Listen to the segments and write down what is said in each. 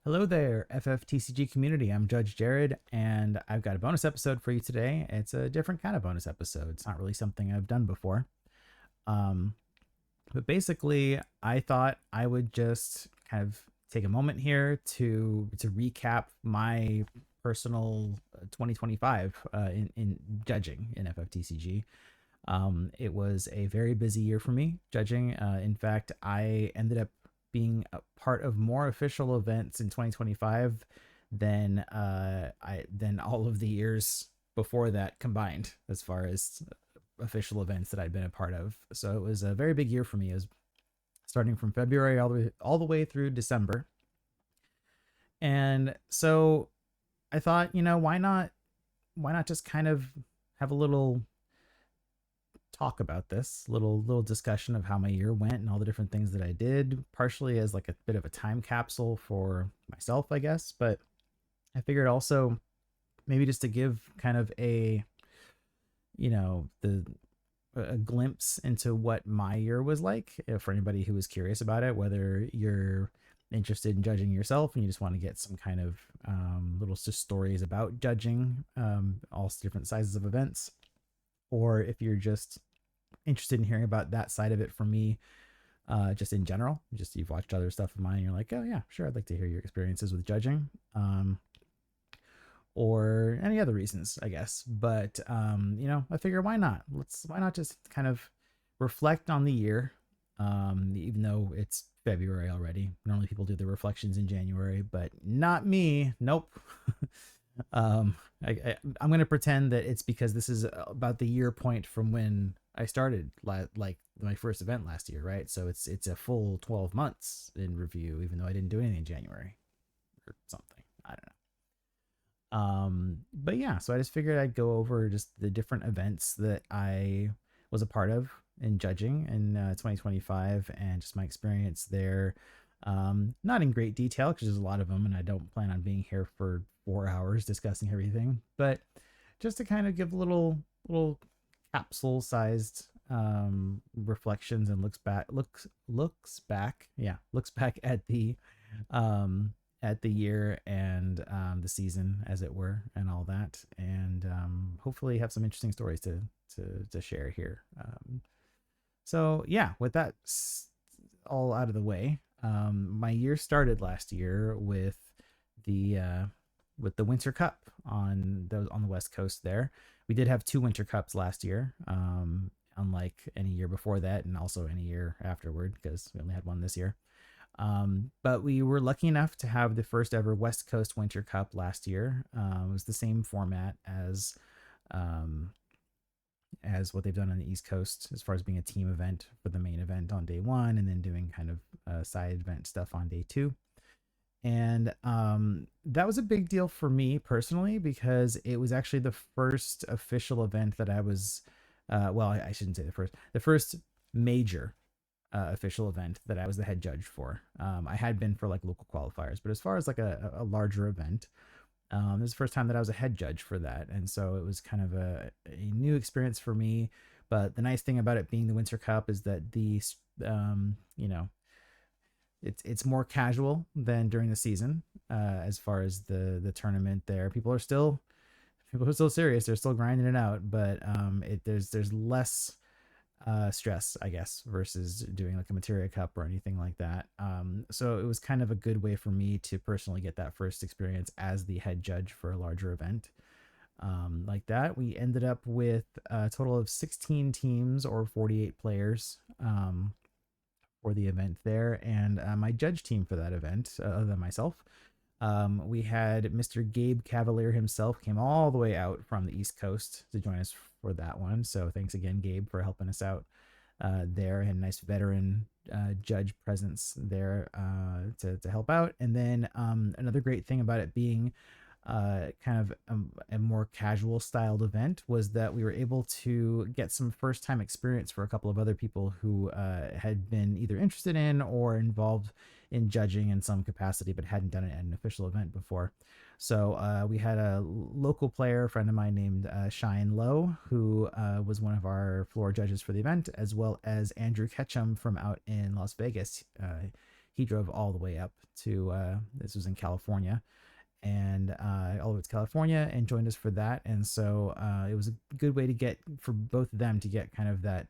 Hello there, FFTCG community. I'm Judge Jared, and I've got a bonus episode for you today. It's a different kind of bonus episode. It's not really something I've done before. Um, but basically, I thought I would just kind of take a moment here to recap my personal 2025 in judging in FFTCG. It was a very busy year for me judging. In fact, I ended up being a part of more official events in 2025 than all of the years before that combined, as far as official events that I'd been a part of. So it was a very big year for me. It was starting from February all the way through December. And so I thought, why not just kind of have a little talk about this little discussion of how my year went and all the different things that I did, partially as like a bit of a time capsule for myself, I guess. But I figured also maybe just to give kind of the a glimpse into what my year was like, for anybody who was curious about it, whether you're interested in judging yourself and you just want to get some kind of little just stories about judging all different sizes of events, or if you're just interested in hearing about that side of it from me, just in general, just you've watched other stuff of mine and you're like, oh yeah, sure, I'd like to hear your experiences with judging, or any other reasons, I guess. But I figure why not just kind of reflect on the year, even though it's February already. Normally people do the reflections in January, but not me. Nope. I'm going to pretend that it's because this is about the year point from when I started, like my first event last year, right? So it's a full 12 months in review, even though I didn't do anything in January or something. I don't know. But yeah, so I just figured I'd go over just the different events that I was a part of in judging in 2025 and just my experience there. Not in great detail because there's a lot of them, and I don't plan on being here for 4 hours discussing everything. But just to kind of give little capsule sized reflections and looks back um, at the year and the season, as it were, and all that, and hopefully have some interesting stories to share here. So yeah, with that all out of the way, my year started last year the with the Winter Cup on the West Coast. There, we did have two Winter Cups last year, unlike any year before that, and also any year afterward, because we only had one this year. But we were lucky enough to have the first ever West Coast Winter Cup last year. It was the same format um, as what they've done on the East Coast, as far as being a team event for the main event on day one, and then doing kind of side event stuff on day two. And that was a big deal for me personally, because it was actually the first official event that I was, well, I shouldn't say the first major official event that I was the head judge for. I had been for like local qualifiers, but as far as like a larger event, this is the first time that I was a head judge for that. And so it was kind of a new experience for me. But the nice thing about it being the Winter Cup is that um, you know, it's more casual than during the season, as far as the tournament there. People are still serious. They're still grinding it out, but there's less stress, I guess, versus doing like a Materia Cup or anything like that. So it was kind of a good way for me to personally get that first experience as the head judge for a larger event. Like that, we ended up with a total of 16 teams or 48 players for the event there. And my judge team for that event, other than myself, we had Mr. Gabe Cavalier himself came all the way out from the East Coast to join us for that one. So thanks again, Gabe, for helping us out there. And nice veteran judge presence there to help out. And then another great thing about it being kind of a more casual styled event was that we were able to get some first time experience for a couple of other people who had been either interested in or involved in judging in some capacity but hadn't done it at an official event before. So we had a local player, a friend of mine named Shine Low, who was one of our floor judges for the event, as well as Andrew Ketchum from out in Las Vegas. he drove all the way up to this was in California, and all the way to California, and joined us for that. And so it was a good way to get for both of them to get kind of that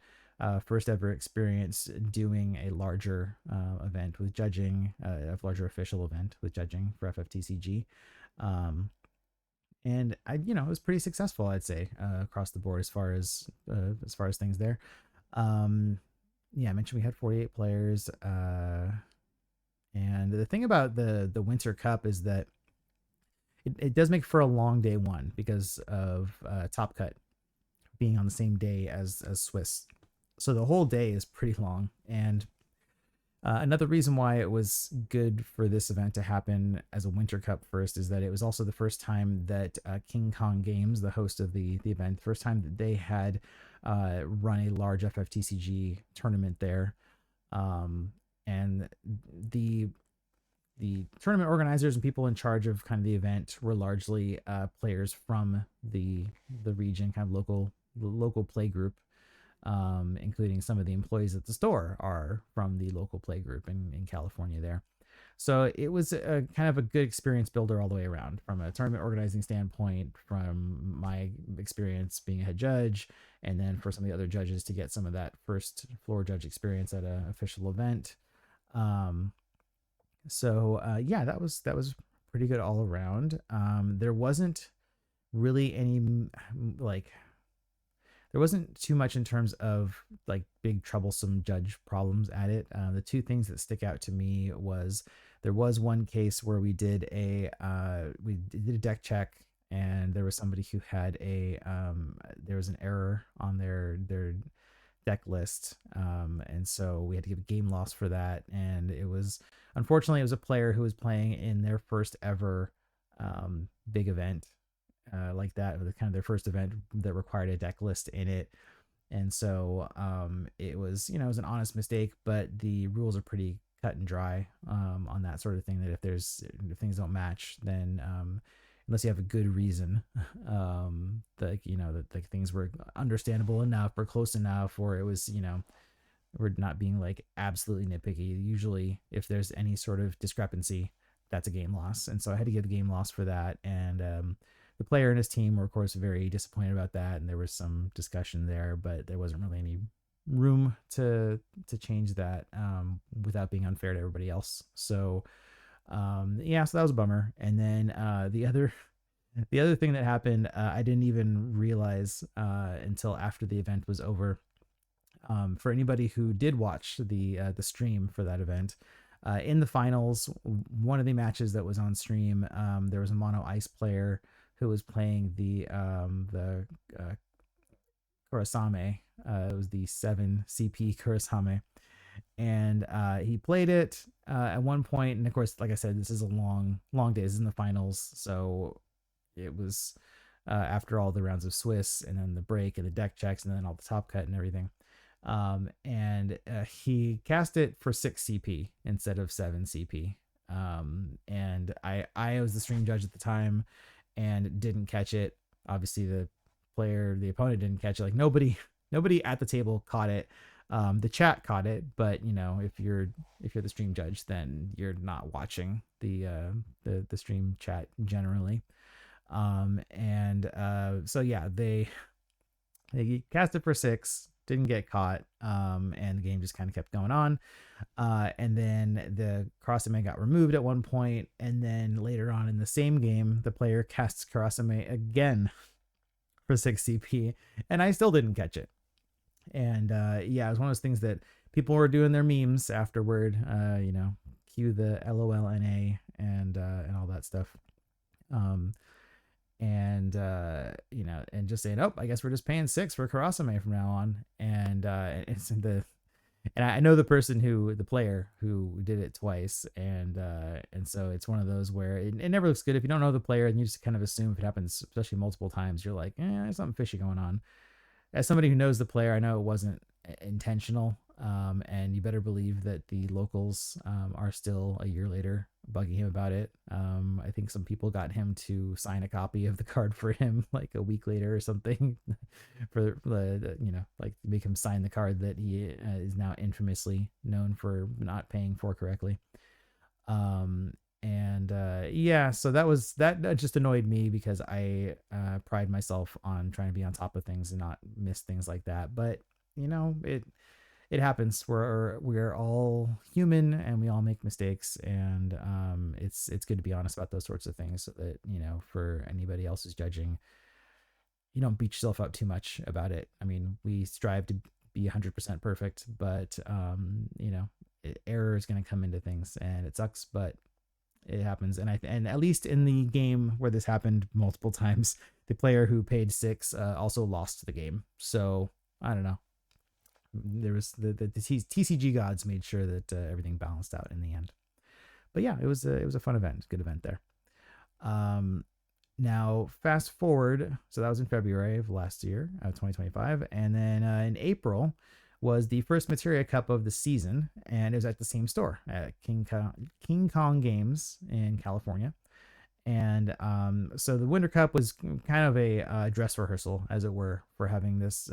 first ever experience doing a larger event with judging, a larger official event with judging for FFTCG. Um, and it was pretty successful, I'd say, across the board as far as things there. Um, yeah, I mentioned we had 48 players. And the thing about the Winter Cup is that it does make for a long day one because of Top Cut being on the same day as Swiss. So the whole day is pretty long. And another reason why it was good for this event to happen as a Winter Cup first is that it was also the first time that King Kong Games, the host of the event, first time that they had run a large FFTCG tournament there. And the tournament organizers and people in charge of kind of the event were largely players from the region, kind of local play group, including some of the employees at the store are from the local play group in California there. So it was a kind of a good experience builder all the way around from a tournament organizing standpoint, from my experience being a head judge, and then for some of the other judges to get some of that first floor judge experience at an official event. Yeah, that was pretty good all around. There wasn't really any like there wasn't too much in terms of like big troublesome judge problems at it. The two things that stick out to me was there was one case where we did a deck check, and there was somebody who had there was an error on their deck list, and so we had to give a game loss for that. And unfortunately it was a player who was playing in their first ever big event like that, with kind of their first event that required a deck list in it. And so it was it was an honest mistake, but the rules are pretty cut and dry on that sort of thing, that if things don't match, then unless you have a good reason, that that things were understandable enough or close enough, or it was we're not being like absolutely nitpicky. Usually if there's any sort of discrepancy, that's a game loss. And so I had to give a game loss for that. And the player and his team were of course very disappointed about that, and there was some discussion there, but there wasn't really any room to change that without being unfair to everybody else. So so that was a bummer. And then the other thing that happened, I didn't even realize until after the event was over. For anybody who did watch the stream for that event, in the finals, one of the matches that was on stream, there was a mono ice player who was playing the Kurasame. It was the 7 CP Kurasame, and he played it at one point. And of course, like I said, this is a long day. This is in the finals, so it was after all the rounds of Swiss, and then the break and the deck checks, and then all the top cut and everything. And he cast it for 6 CP instead of 7 CP. And I was the stream judge at the time and didn't catch it. Obviously the opponent didn't catch it. Like nobody at the table caught it. The chat caught it, but if you're the stream judge, then you're not watching the stream chat generally. So yeah, they cast it for 6, didn't get caught, and the game just kind of kept going on. And then the Kurasame got removed at one point, and then later on in the same game, the player casts Kurasame again for 6 CP, and I still didn't catch it. And it was one of those things that people were doing their memes afterward, cue the LOLNA and all that stuff. And just saying, I guess we're just paying 6 for Kurasame from now on. And I know the player who did it twice, and so it's one of those where it never looks good if you don't know the player, and you just kind of assume if it happens, especially multiple times, you're like, there's something fishy going on. As somebody who knows the player, I know it wasn't intentional, and you better believe that the locals are still a year later bugging him about it. I think some people got him to sign a copy of the card for him like a week later or something for like make him sign the card that he is now infamously known for not paying for correctly. Um, and yeah, so that just annoyed me because I pride myself on trying to be on top of things and not miss things like that. But it happens. We're all human and we all make mistakes, and it's good to be honest about those sorts of things so that for anybody else who's judging, you don't beat yourself up too much about it. I mean, we strive to be 100% perfect, but error is going to come into things, and it sucks, but it happens. And at least in the game where this happened multiple times, the player who paid 6 also lost the game. So I don't know. There was the TCG gods made sure that everything balanced out in the end. But yeah, it was a fun event, good event there. Um, Now, fast forward, so that was in February of last year, 2025, and then in April was the first Materia Cup of the season, and it was at the same store at King Kong Games in California. And so the Winter Cup was kind of a dress rehearsal, as it were, for having this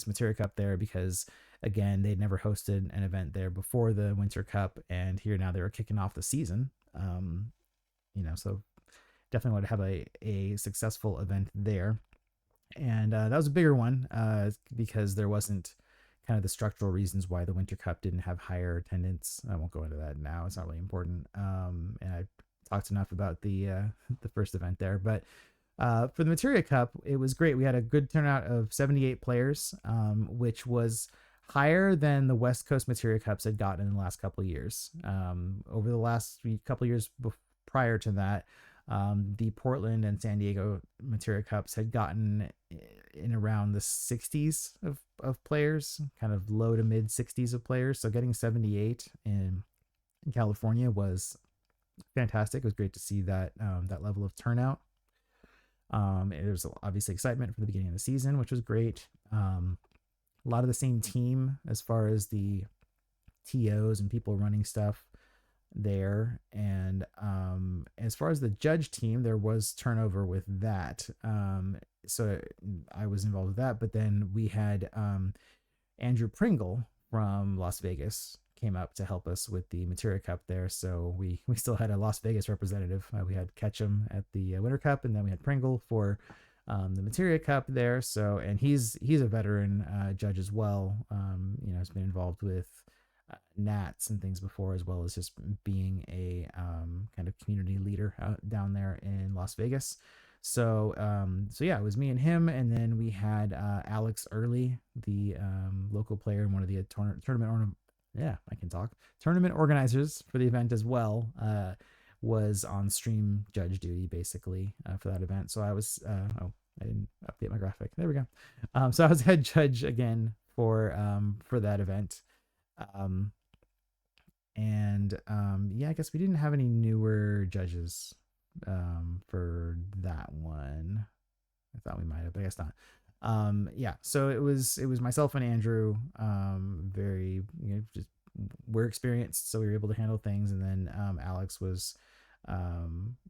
Materia Cup there because again they'd never hosted an event there before the Winter Cup, and here now they were kicking off the season. So definitely want to have a successful event there. And that was a bigger one because there wasn't kind of the structural reasons why the Winter Cup didn't have higher attendance. I won't go into that now. It's not really important. And I talked enough about the the first event there. But for the Materia Cup, it was great. We had a good turnout of 78 players, which was higher than the West Coast Materia Cups had gotten in the last couple of years. Over the last couple of years prior to that, the Portland and San Diego Materia Cups had gotten in around the 60s of players, kind of low to mid 60s of players. So getting 78 in California was fantastic. It was great to see that level of turnout. There's obviously excitement for the beginning of the season, which was great. A lot of the same team as far as the TOs and people running stuff there. And as far as the judge team, there was turnover with that. So I was involved with that. But then we had Andrew Pringle from Las Vegas came up to help us with the Materia Cup there. So we still had a Las Vegas representative. We had Ketchum at the Winter Cup, and then we had Pringle for the Materia Cup there. So, and he's a veteran judge as well. Has been involved with Nats and things before, as well as just being a kind of community leader out down there in Las Vegas. So yeah, it was me and him, and then we had Alex Early, the local player and one of the tournament organizers for the event as well. Was on stream judge duty basically for that event. So I was I didn't update my graphic. There we go. So I was head judge again for that event. Yeah, I guess we didn't have any newer judges for that one. I thought we might have, but I guess not. Yeah, so it was myself and Andrew. Very just we're experienced, so we were able to handle things, and then Alex was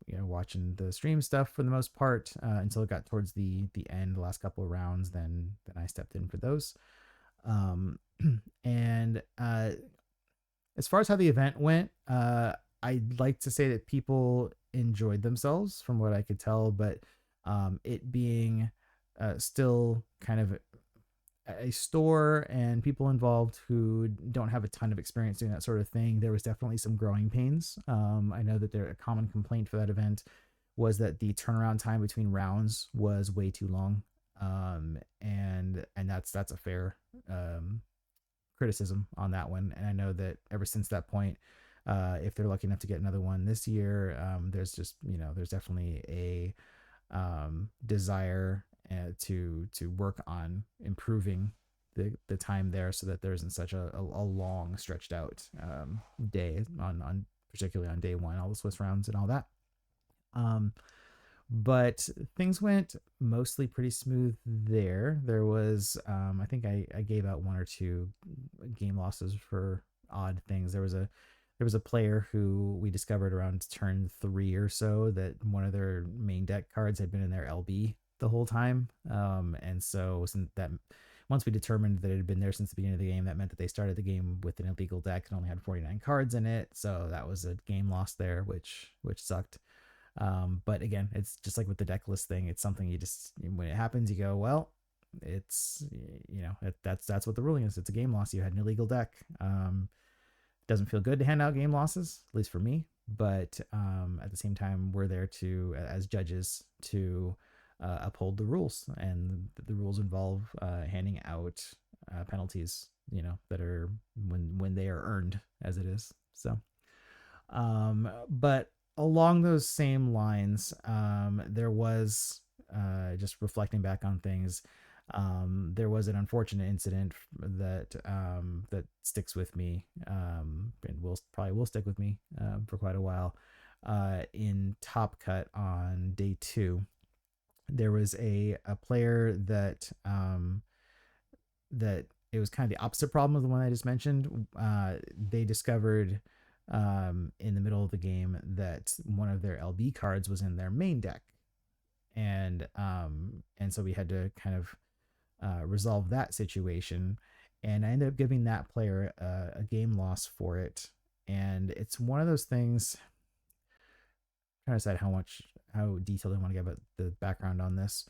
watching the stream stuff for the most part until it got towards the end, the last couple of rounds. Then I stepped in for those. And as far as how the event went, I'd like to say that people enjoyed themselves from what I could tell, but it being still kind of a store and people involved who don't have a ton of experience doing that sort of thing, there was definitely some growing pains. I know that a common complaint for that event was that the turnaround time between rounds was way too long. And that's a fair criticism on that one. And I know that ever since that point, if they're lucky enough to get another one this year, there's just there's definitely a desire to work on improving the time there so that there isn't such a long stretched out day on particularly on day one, all the Swiss rounds and all that. But things went mostly pretty smooth there. There was I think I gave out one or two game losses for odd things. There was a player who we discovered around turn 3 or so that one of their main deck cards had been in their LB the whole time. And so since that once we determined that it had been there since the beginning of the game, that meant that they started the game with an illegal deck and only had 49 cards in it. So that was a game lost there, which sucked. But again, it's just like with the deck list thing. It's something you just, when it happens, you go, well, it's, that's what the ruling is. It's a game loss. You had an illegal deck. Doesn't feel good to hand out game losses, at least for me. But at the same time, we're there to, as judges, to uphold the rules, and the rules involve handing out penalties, that are when they are earned, as it is. So, but along those same lines, there was, just reflecting back on things, there was an unfortunate incident that sticks with me, and will stick with me for quite a while. In Top Cut on day 2, there was a player that it was kind of the opposite problem of the one I just mentioned. They discovered in the middle of the game that one of their LB cards was in their main deck, and so we had to kind of resolve that situation, and I ended up giving that player a game loss for it. And it's one of those things, trying to decide how detailed I want to get about the background on this.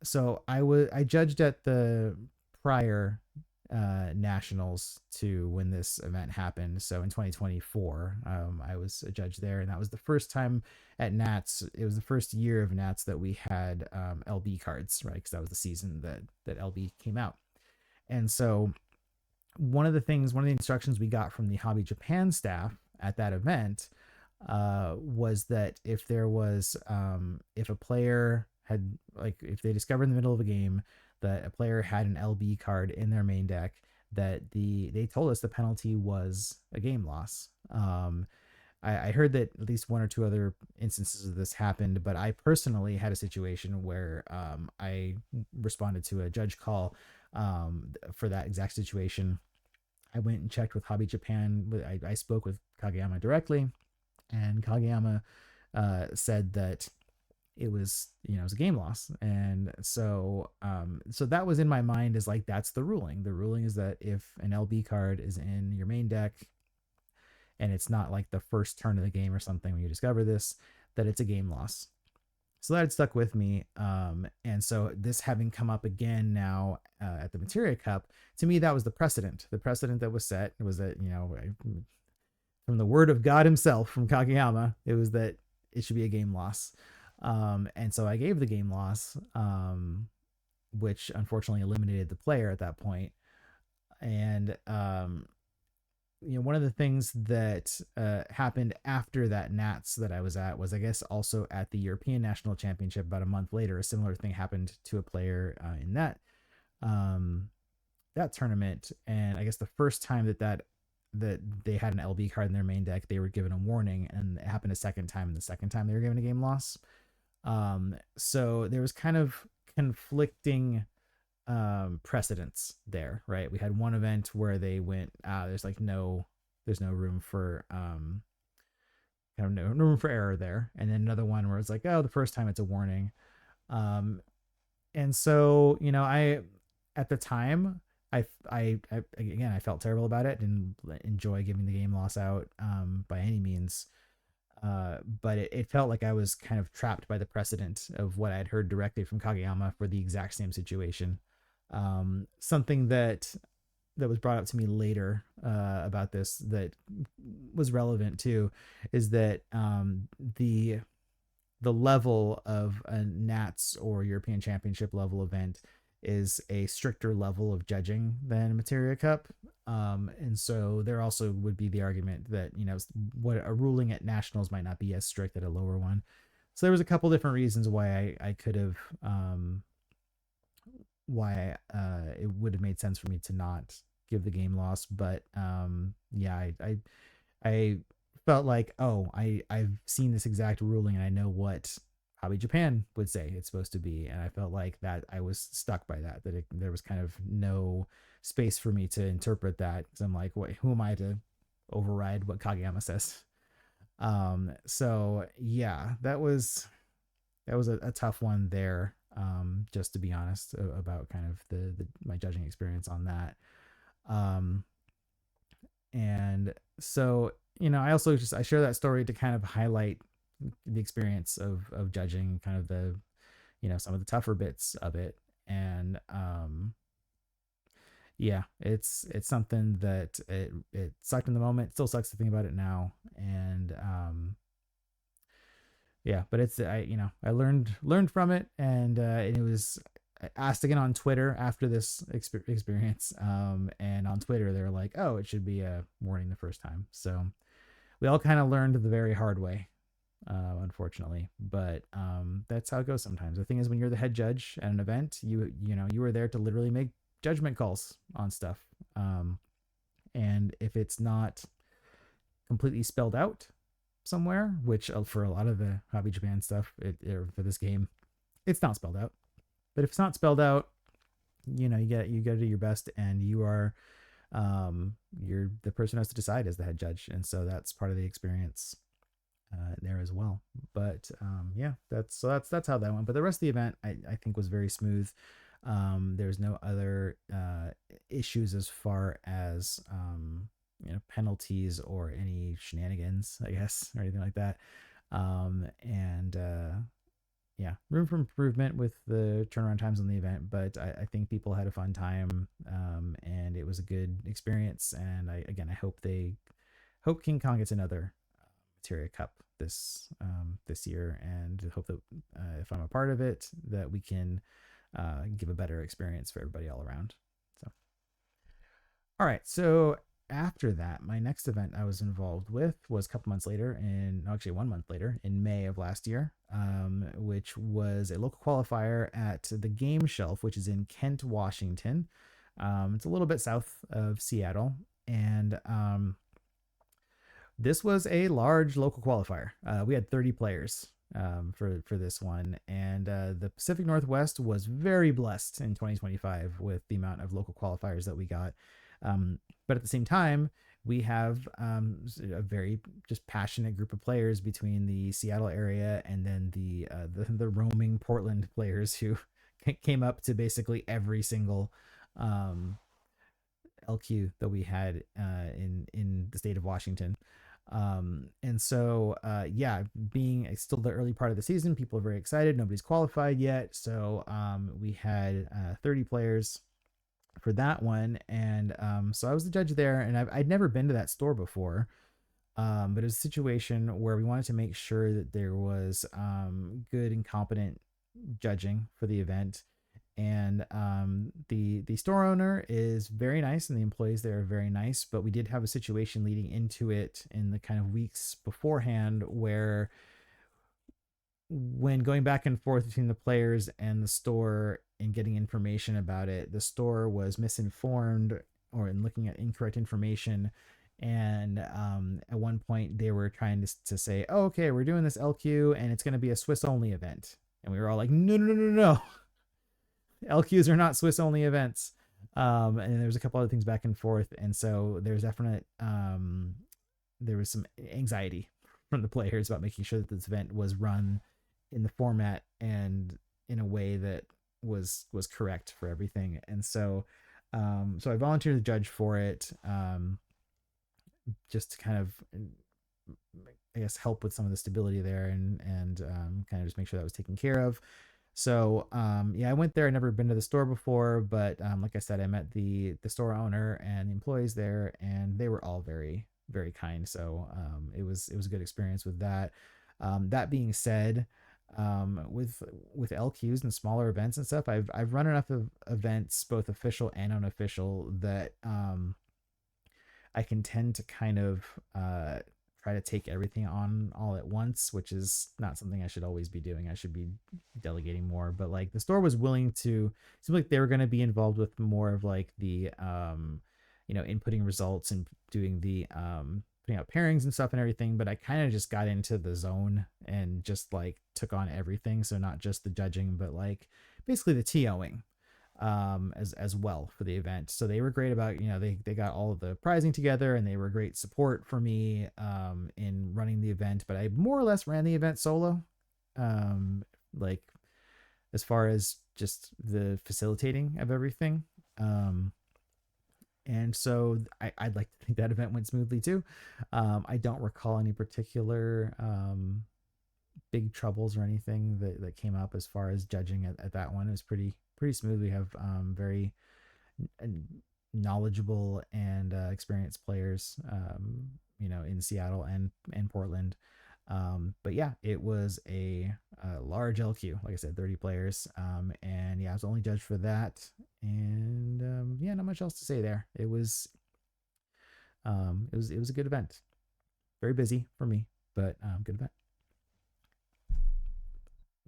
So I judged at the prior nationals to when this event happened. So in 2024, I was a judge there, and that was the first time at Nats. It was the first year of Nats that we had LB cards, right? Because that was the season that LB came out. And so one of the instructions we got from the Hobby Japan staff at that event was that if there was if a player had, like, if they discovered in the middle of a game that a player had an LB card in their main deck, that they told us the penalty was a game loss. I heard that at least one or two other instances of this happened, but I personally had a situation where I responded to a judge call for that exact situation. I went and checked with Hobby Japan. I spoke with Kageyama directly, and Kageyama said that it was a game loss. And so that was in my mind as like, that's the ruling. The ruling is that if an LB card is in your main deck and it's not like the first turn of the game or something when you discover this, that it's a game loss. So that had stuck with me. And so this having come up again now at the Materia Cup, to me, that was the precedent. The precedent that was set was that, from the word of God himself, from Kageyama, it was that it should be a game loss. And so I gave the game loss, which unfortunately eliminated the player at that point. And, one of the things that happened after that Nats that I was at was, I guess, also at the European National Championship about a month later, a similar thing happened to a player in that tournament. And I guess the first time that they had an LB card in their main deck, they were given a warning, and it happened a second time. And the second time they were given a game loss. So there was kind of conflicting precedents there, right? We had one event where they went, there's no room for kind of no room for error there, and then another one where it's like, oh, the first time it's a warning. And so I, at the time, I again, I felt terrible about it. Didn't enjoy giving the game loss out by any means. But it felt like I was kind of trapped by the precedent of what I had heard directly from Kageyama for the exact same situation. Something that was brought up to me later about this that was relevant too is that the level of a Nats or European Championship level event is a stricter level of judging than Materia Cup. And so there also would be the argument that, what a ruling at nationals might not be as strict at a lower one. So there was a couple different reasons why I could have, it would have made sense for me to not give the game loss. But yeah, I felt like, oh, I've seen this exact ruling and I know what Hobby Japan would say it's supposed to be, and I felt like that I was stuck by that there was kind of no space for me to interpret that, because I'm like, who am I to override what Kageyama says? So yeah, that was a tough one there. just to be honest about kind of the my judging experience on that. Um, and so, I also I share that story to kind of highlight the experience of judging, kind of the, some of the tougher bits of it. And yeah, it's something that it sucked in the moment. It still sucks to think about it now. And yeah, but it's I learned from it. And it was asked again on Twitter after this experience. And on Twitter they're like, oh, it should be a warning the first time. So we all kind of learned the very hard way, unfortunately. But that's how it goes sometimes. The thing is, when you're the head judge at an event, you were there to literally make judgment calls on stuff. And if it's not completely spelled out somewhere, which for a lot of the Hobby Japan stuff, for this game, it's not spelled out. But if it's not spelled out, you got to do your best, and you're the person who has to decide as the head judge, and so that's part of the experience there as well. But yeah, that's how that went. But the rest of the event, I think, was very smooth. There's no other issues as far as penalties or any shenanigans, I guess, or anything like that. And yeah, room for improvement with the turnaround times on the event, but I think people had a fun time, and it was a good experience. And I hope King Kong gets another Materia Cup this year, and hope that if I'm a part of it, that we can give a better experience for everybody all around. So, all right. So after that, my next event I was involved with was a couple months later, actually 1 month later, in May of last year, which was a local qualifier at the Game Shelf, which is in Kent, Washington. It's a little bit south of Seattle, and this was a large local qualifier. We had 30 players for this one, and the Pacific Northwest was very blessed in 2025 with the amount of local qualifiers that we got. But at the same time, we have a very just passionate group of players between the Seattle area and then the roaming Portland players who came up to basically every single LQ that we had in the state of Washington. And so yeah, being still the early part of the season, people are very excited. Nobody's qualified yet, so we had 30 players for that one. And so I was the judge there, and I'd never been to that store before. But it was a situation where we wanted to make sure that there was good and competent judging for the event. And the store owner is very nice, and the employees there are very nice. But we did have a situation leading into it in the kind of weeks beforehand where, when going back and forth between the players and the store and getting information about it, the store was misinformed or in looking at incorrect information. And at one point they were trying to say, oh, okay, we're doing this LQ and it's going to be a Swiss only event. And we were all like, no, no, no, no, no. LQs are not Swiss only events. And there was a couple other things back and forth. And so there's there was some anxiety from the players about making sure that this event was run in the format and in a way that was correct for everything. And so so I volunteered to judge for it, just to kind of, I guess, help with some of the stability there, and kind of just make sure that was taken care of. So yeah, I went there. I'd never been to the store before, but like I said, I met the store owner and the employees there, and they were all very, very kind. So it was a good experience with that. That being said, with LQs and smaller events and stuff, I've run enough of events, both official and unofficial, that I can tend to kind of try to take everything on all at once, which is not something I should always be doing. I should be delegating more. But like, the store was willing to, seemed like they were going to be involved with more of like the inputting results and doing the putting out pairings and stuff and everything. But I kind of just got into the zone and just like took on everything. So not just the judging, but like basically the TOing as well for the event. So they were great about, they got all of the prizing together, and they were great support for me in running the event. But I more or less ran the event solo. Like, as far as just the facilitating of everything. Um, and so I'd like to think that event went smoothly too. I don't recall any particular big troubles or anything that came up as far as judging at that one. It was pretty smooth. We have very knowledgeable and experienced players, in Seattle and Portland. But yeah, it was a large LQ, like I said, 30 players. And yeah, I was only judged for that. And yeah, not much else to say there. It was a good event. Very busy for me, but good event.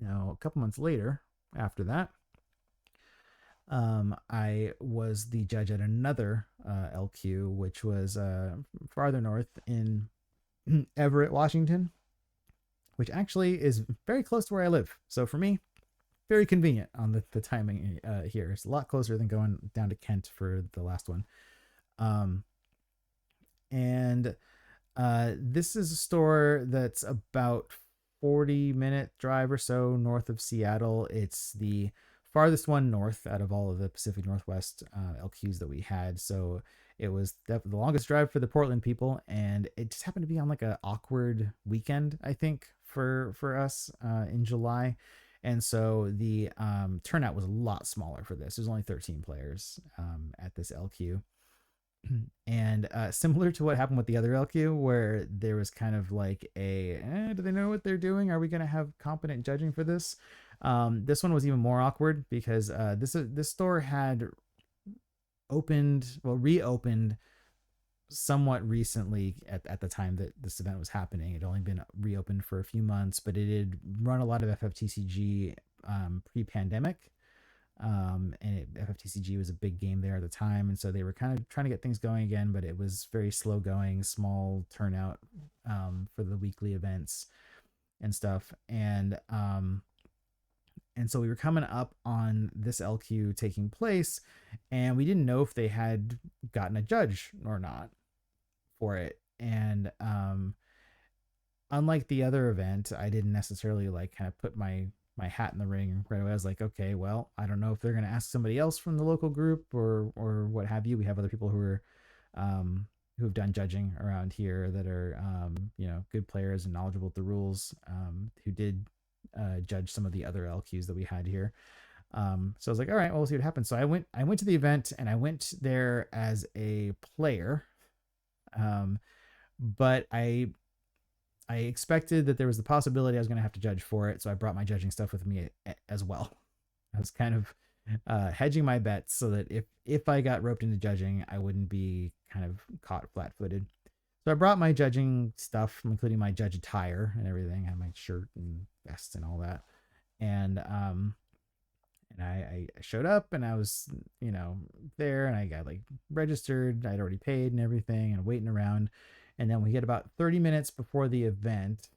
Now, a couple months later, after that, I was the judge at another LQ, which was farther north in Everett, Washington, which actually is very close to where I live. So for me, very convenient on the timing here. It's a lot closer than going down to Kent for the last one. Um, and this is a store that's about 40-minute drive or so north of Seattle. It's the farthest one north out of all of the Pacific Northwest LQs that we had. So it was the longest drive for the Portland people, and it just happened to be on like a awkward weekend, I think, for us in July. And so the turnout was a lot smaller for this. There's only 13 players at this LQ. And similar to what happened with the other LQ, where there was kind of like do they know what they're doing? Are we going to have competent judging for this? This one was even more awkward because this store had reopened somewhat recently at the time that this event was happening. It had only been reopened for a few months, but it had run a lot of FFTCG pre-pandemic. FFTCG was a big game there at the time, and so they were kind of trying to get things going again, but it was very slow going, small turnout for the weekly events and stuff. And so we were coming up on this LQ taking place, and we didn't know if they had gotten a judge or not for it. And unlike the other event, I didn't necessarily like kind of put my hat in the ring right away. I was like, okay, well, I don't know if they're going to ask somebody else from the local group or what have you. We have other people who have done judging around here that are good players and knowledgeable with the rules, who did judge some of the other LQs that we had here. So I was like, all right, well, we'll see what happens. So I went to the event, and I went there as a player. But I expected that there was the possibility I was going to have to judge for it, so I brought my judging stuff with me as well. I was kind of hedging my bets so that if I got roped into judging, I wouldn't be kind of caught flat-footed. So I brought my judging stuff, including my judge attire and everything. I had my shirt and vest and all that. And I showed up, and I was, there, and I got like registered. I'd already paid and everything, and waiting around. And then we get about 30 minutes before the event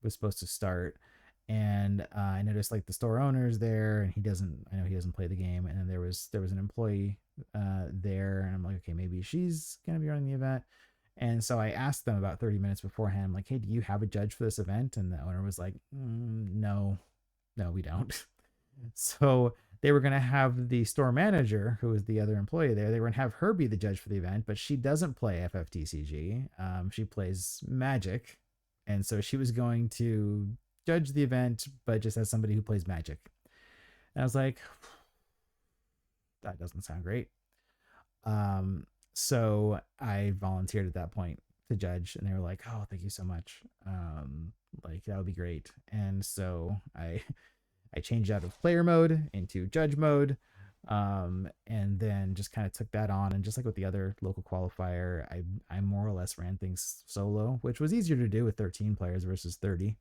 was supposed to start. And I noticed like the store owner's there, and I know he doesn't play the game. And then there was an employee there, and I'm like, okay, maybe she's going to be running the event. And so I asked them about 30 minutes beforehand, I'm like, hey, do you have a judge for this event? And the owner was like, no, we don't. So they were going to have the store manager, who was the other employee there, they were going to have her be the judge for the event, but she doesn't play FFTCG. She plays Magic. And so she was going to judge the event, but just as somebody who plays Magic. And I was like, that doesn't sound great. So I volunteered at that point to judge, and they were like, oh, thank you so much. Like, that would be great. And so I changed out of player mode into judge mode, and then just kind of took that on. And just like with the other local qualifier, I more or less ran things solo, which was easier to do with 13 players versus 30.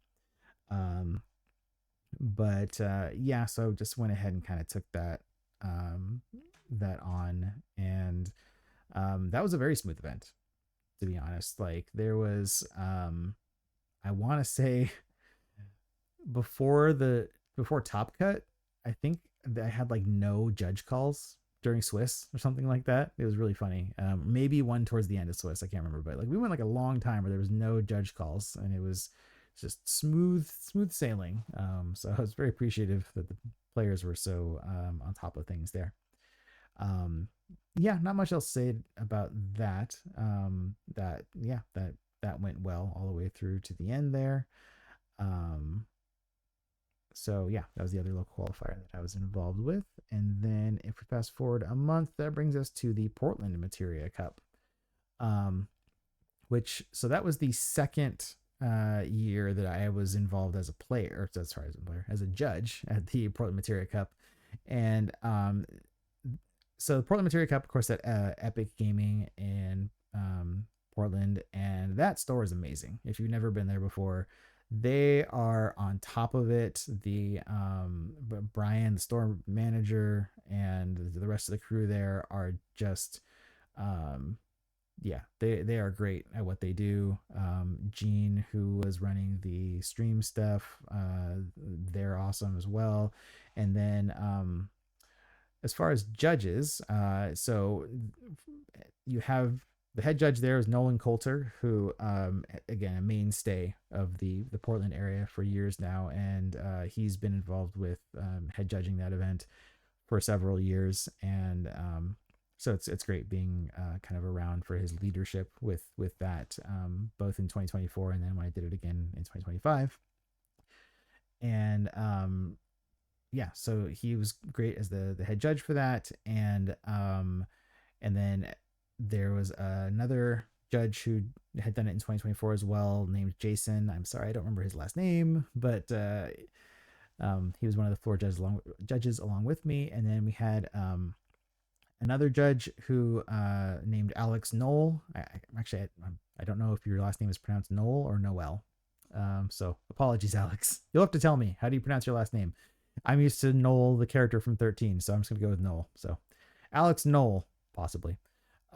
But yeah, so just went ahead and kind of took that on, and that was a very smooth event, to be honest. Like, there was I want to say before Top Cut, I think that I had like no judge calls during Swiss or something like that. It was really funny. Maybe one towards the end of Swiss, I can't remember, but like we went like a long time where there was no judge calls, and it was just smooth sailing. So I was very appreciative that the players were so on top of things there. Um, yeah, not much else to say about that. That yeah, that went well all the way through to the end there. Um, so yeah, that was the other local qualifier that I was involved with. And then if we fast forward a month, that brings us to the Portland Materia Cup. Um, which so that was the second year that I was involved as a player, or sorry, as a player, as a judge at the Portland Materia Cup. And so the Portland Materia Cup, of course, at Epic Gaming in Portland, and that store is amazing. If you've never been there before, they are on top of it. The Brian, the store manager, and the rest of the crew there are just um, yeah, they are great at what they do. Gene, who was running the stream stuff, they're awesome as well. And then as far as judges, so you have the head judge there is Nolan Coulter, who again a mainstay of the Portland area for years now, and he's been involved with head judging that event for several years, and so it's great being kind of around for his leadership with that, both in 2024 and then when I did it again in 2025. And yeah, so he was great as the head judge for that, and then there was another judge who had done it in 2024 as well, named Jason. I'm sorry, I don't remember his last name, but he was one of the floor judges along with me. And then we had another judge who named Alex Knoll. I don't know if your last name is pronounced Knoll or Noel. So apologies, Alex. You'll have to tell me, how do you pronounce your last name? I'm used to Noel, the character from 13, so I'm just gonna go with Noel. So Alex Knoll, possibly.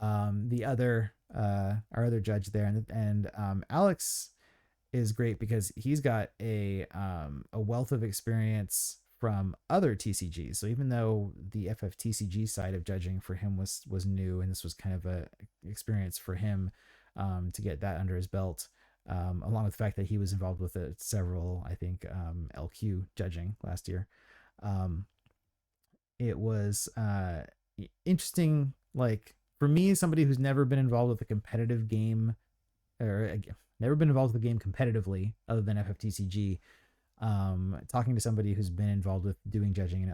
The other our other judge there, and Alex is great because he's got a wealth of experience from other TCGs. So even though the FFTCG side of judging for him was new, and this was kind of a experience for him to get that under his belt, along with the fact that he was involved with several, I think, LQ judging last year. Um, it was interesting, like for me, somebody who's never been involved with a competitive game, or never been involved with a game competitively other than FFTCG. Talking to somebody who's been involved with doing judging in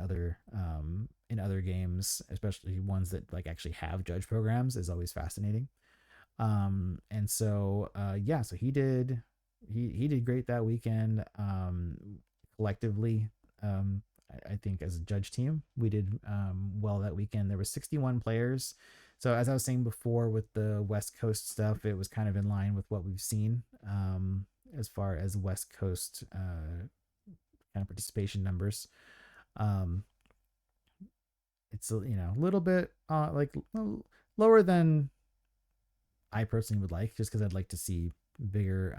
other games, especially ones that like actually have judge programs, is always fascinating. And so yeah, so he did great that weekend. Collectively, I think as a judge team, we did well that weekend. There was 61 players. So as I was saying before with the West Coast stuff, it was kind of in line with what we've seen as far as West Coast kind of participation numbers. Um, it's a little bit like lower than I personally would like, just because I'd like to see bigger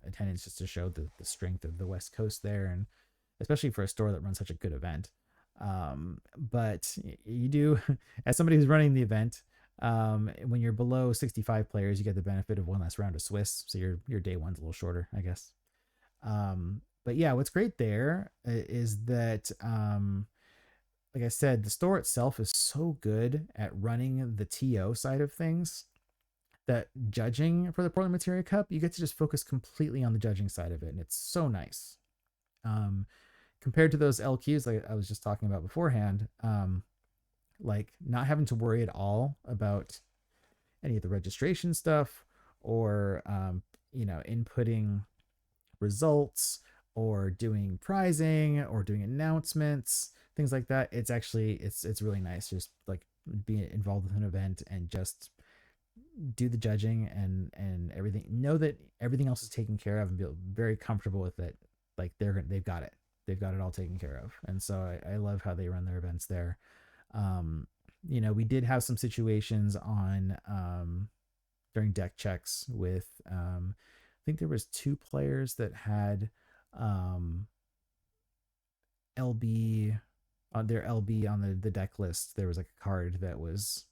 attendance, just to show the strength of the West Coast there, and especially for a store that runs such a good event. But you do, as somebody who's running the event, when you're below 65 players, you get the benefit of one less round of Swiss, so your day one's a little shorter, I guess. But yeah, what's great there is that, like I said, the store itself is so good at running the TO side of things that judging for the Portland Materia Cup, you get to just focus completely on the judging side of it, and it's so nice. Um, Compared to those LQs like I was just talking about beforehand, like not having to worry at all about any of the registration stuff, or inputting results, or doing prizing, or doing announcements, things like that. It's really nice just like being involved with an event and just do the judging and everything, know that everything else is taken care of, and feel very comfortable with it. Like they've got it all taken care of. And so I love how they run their events there. We did have some situations on during deck checks with I think there was two players that had LB on their LB on the deck list. There was like a card that was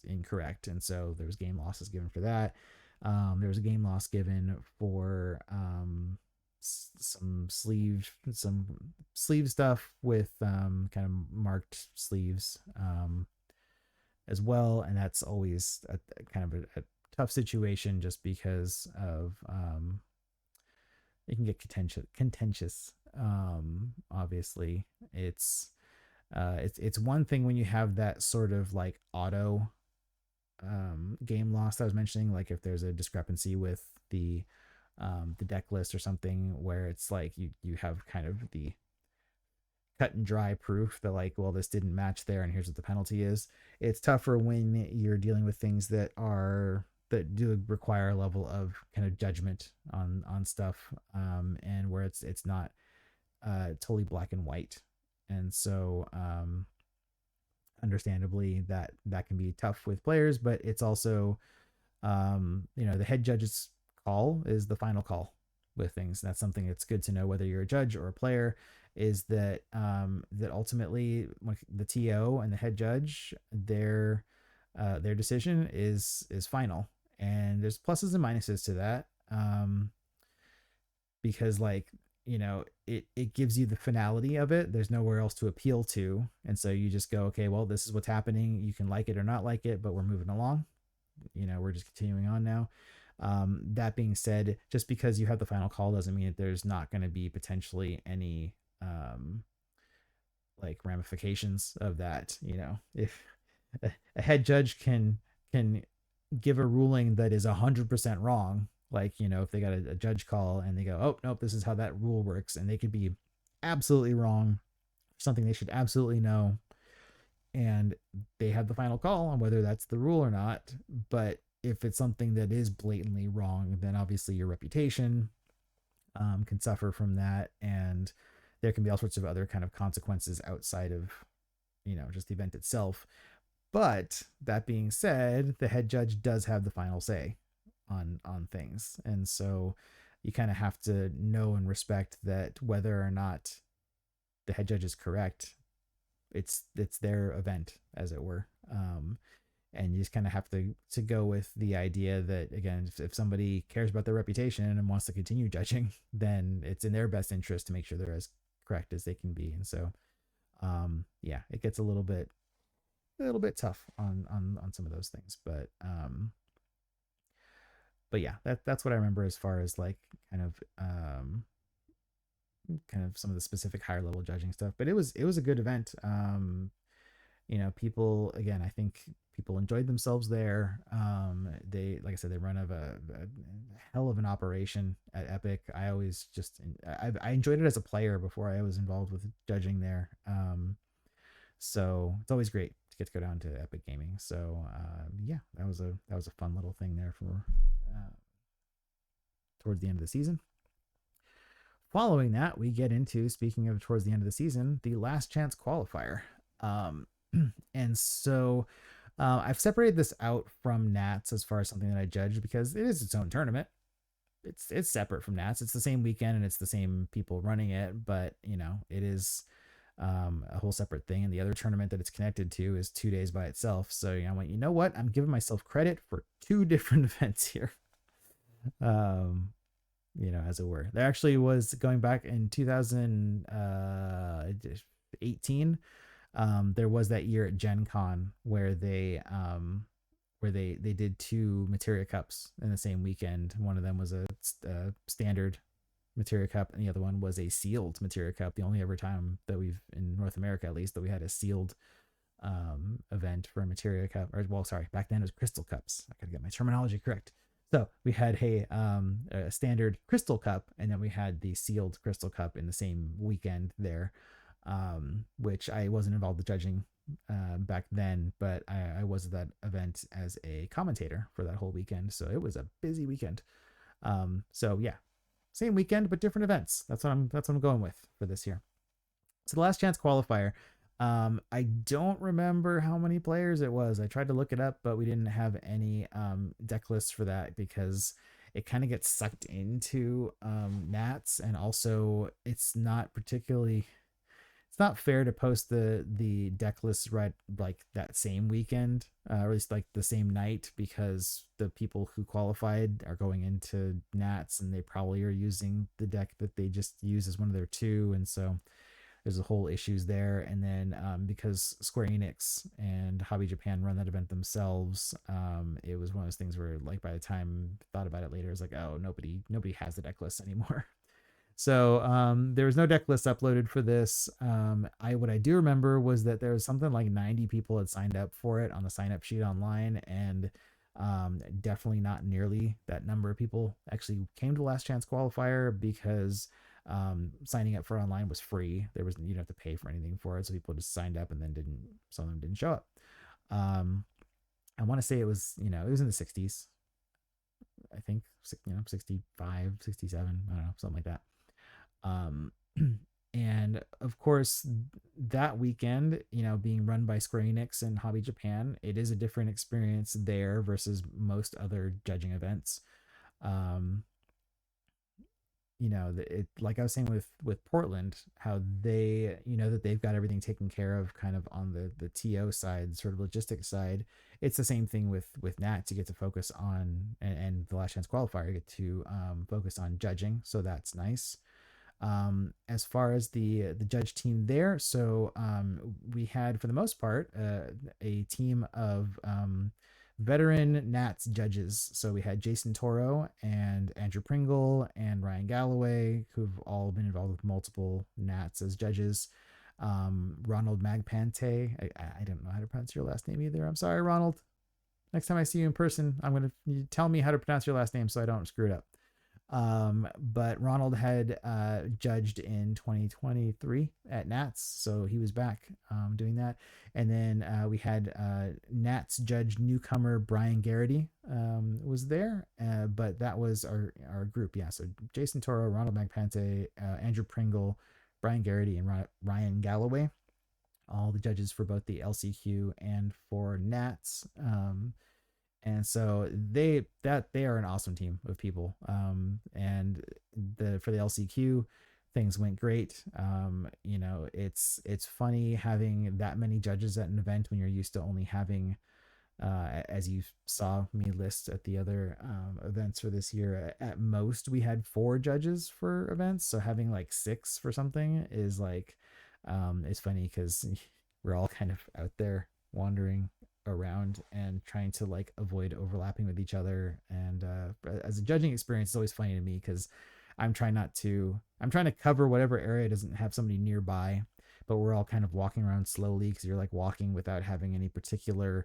incorrect, and so there was game losses given for that. There was a game loss given for sleeve stuff with kind of marked sleeves as well, and that's always a kind of a tough situation just because of it can get contentious. Obviously, it's one thing when you have that sort of like auto game loss I was mentioning, like if there's a discrepancy with the deck list or something where it's like you have kind of the cut and dry proof that like, well, this didn't match there and here's what the penalty is. It's tougher when you're dealing with things that do require a level of kind of judgment on stuff, and where it's not totally black and white. And so understandably that can be tough with players, but it's also the head judge's call is the final call with things. That's something that's good to know whether you're a judge or a player, is that that ultimately the TO and the head judge, their decision is final. And there's pluses and minuses to that, because like it gives you the finality of it. There's nowhere else to appeal to, and so you just go, okay, well, this is what's happening. You can like it or not like it, but we're moving along. We're just continuing on now. That being said, just because you have the final call doesn't mean that there's not going to be potentially any like ramifications of that. If a head judge can give a ruling that is 100% wrong, like if they got a judge call and they go, oh nope, this is how that rule works, and they could be absolutely wrong, something they should absolutely know, and they have the final call on whether that's the rule or not. But if it's something that is blatantly wrong, then obviously your reputation can suffer from that, and there can be all sorts of other kind of consequences outside of just the event itself. But that being said, the head judge does have the final say on things, and so you kind of have to know and respect that whether or not the head judge is correct, it's their event, as it were. And you just kind of have to go with the idea that, again, if somebody cares about their reputation and wants to continue judging, then it's in their best interest to make sure they're as correct as they can be. And so yeah, it gets a little bit tough on some of those things, but yeah, that's what I remember as far as like kind of some of the specific higher level judging stuff. But it was a good event. People, again, I think people enjoyed themselves there. They, like I said, they run a hell of an operation at Epic. I always just I enjoyed it as a player before I was involved with judging there. So it's always great to get to go down to Epic Gaming. So yeah, that was a fun little thing there for towards the end of the season. Following that, we get into, speaking of towards the end of the season, the last chance qualifier. And so I've separated this out from Nats as far as something that I judge, because it is its own tournament. It's separate from Nats. It's the same weekend and it's the same people running it, but it is a whole separate thing. And the other tournament that it's connected to is 2 days by itself. So I went, what? I'm giving myself credit for two different events here. As it were. There actually was, going back in 2018. There was that year at Gen Con where they did two Materia Cups in the same weekend. One of them was a standard Materia Cup, and the other one was a sealed Materia Cup. The only ever time that we've, in North America at least, that we had a sealed event for a Materia Cup. Or, well, sorry, back then it was Crystal Cups. I gotta get my terminology correct. So we had a standard Crystal Cup, and then we had the sealed Crystal Cup in the same weekend there, which I wasn't involved with judging back then, but I was at that event as a commentator for that whole weekend. So it was a busy weekend. So yeah, same weekend but different events. That's what I'm going with for this year. So the last chance qualifier. I don't remember how many players it was. I tried to look it up, but we didn't have any deck lists for that because it kind of gets sucked into Nats, and also it's not it's not fair to post the deck list right like that same weekend, or at least like the same night, because the people who qualified are going into Nats and they probably are using the deck that they just use as one of their two, and so there's a whole issues there. And then because Square Enix and Hobby Japan run that event themselves, it was one of those things where like by the time I thought about it later, it's like, oh, nobody has the deck list anymore. So there was no deck list uploaded for this. I what I do remember was that there was something like 90 people had signed up for it on the sign up sheet online, and definitely not nearly that number of people actually came to the last chance qualifier, because signing up for online was free. There was, you don't have to pay for anything for it, so people just signed up and then didn't. Some of them didn't show up. Um, I want to say it was, it was in the 60s. I think 65, 67. I don't know, something like that. Um, and of course, that weekend, being run by Square Enix and Hobby Japan, it is a different experience there versus most other judging events. Um, it, like I was saying with Portland, how they, that they've got everything taken care of kind of on the TO side, sort of logistics side. It's the same thing with Nats. You get to focus on, and the last chance qualifier, you get to focus on judging, so that's nice. As far as the judge team there, so we had, for the most part, a team of veteran Nats judges. So we had Jason Toro and Andrew Pringle and Ryan Galloway, who've all been involved with multiple Nats as judges. Ronald Magpante, I don't know how to pronounce your last name either. I'm sorry, Ronald. Next time I see you in person, I'm gonna, you tell me how to pronounce your last name so I don't screw it up. But Ronald had judged in 2023 at Nats, so he was back doing that. And then we had Nats judge newcomer Brian Garrity was there, but that was our group. Yeah, so Jason Toro, Ronald Magpante, Andrew Pringle, Brian Garrity, and Ryan Galloway, all the judges for both the LCQ and for Nats. And so they are an awesome team of people. And for the LCQ, things went great. It's funny having that many judges at an event when you're used to only having, as you saw me list at the other events for this year, at most we had 4 judges for events. So having like 6 for something is like, it's funny because we're all kind of out there wandering around and trying to like avoid overlapping with each other. And as a judging experience, it's always funny to me because I'm trying to cover whatever area doesn't have somebody nearby, but we're all kind of walking around slowly because you're like walking without having any particular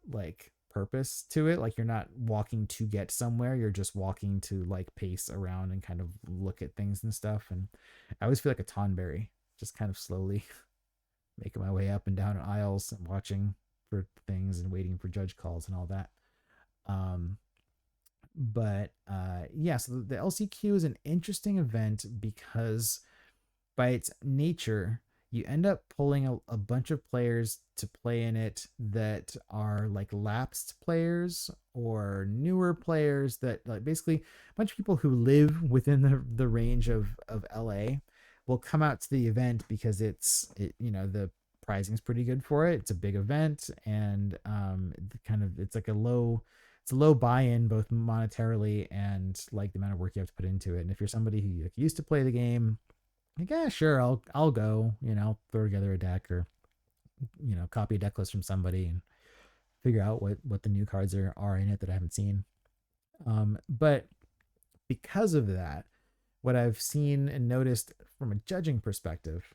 like purpose to it. Like you're not walking to get somewhere, you're just walking to like pace around and kind of look at things and stuff. And I always feel like a Tonberry, just kind of slowly making my way up and down aisles and watching for things and waiting for judge calls and all that. Um, yeah, so the LCQ is an interesting event because by its nature, you end up pulling a bunch of players to play in it that are like lapsed players or newer players, that like basically a bunch of people who live within the range of LA will come out to the event because the pricing is pretty good for it. It's a big event, and it's like it's a low buy-in both monetarily and like the amount of work you have to put into it. And if you're somebody who like, used to play the game, like, yeah, sure, I'll go, throw together a deck or copy a deck list from somebody and figure out what the new cards are in it that I haven't seen. But because of that, what I've seen and noticed from a judging perspective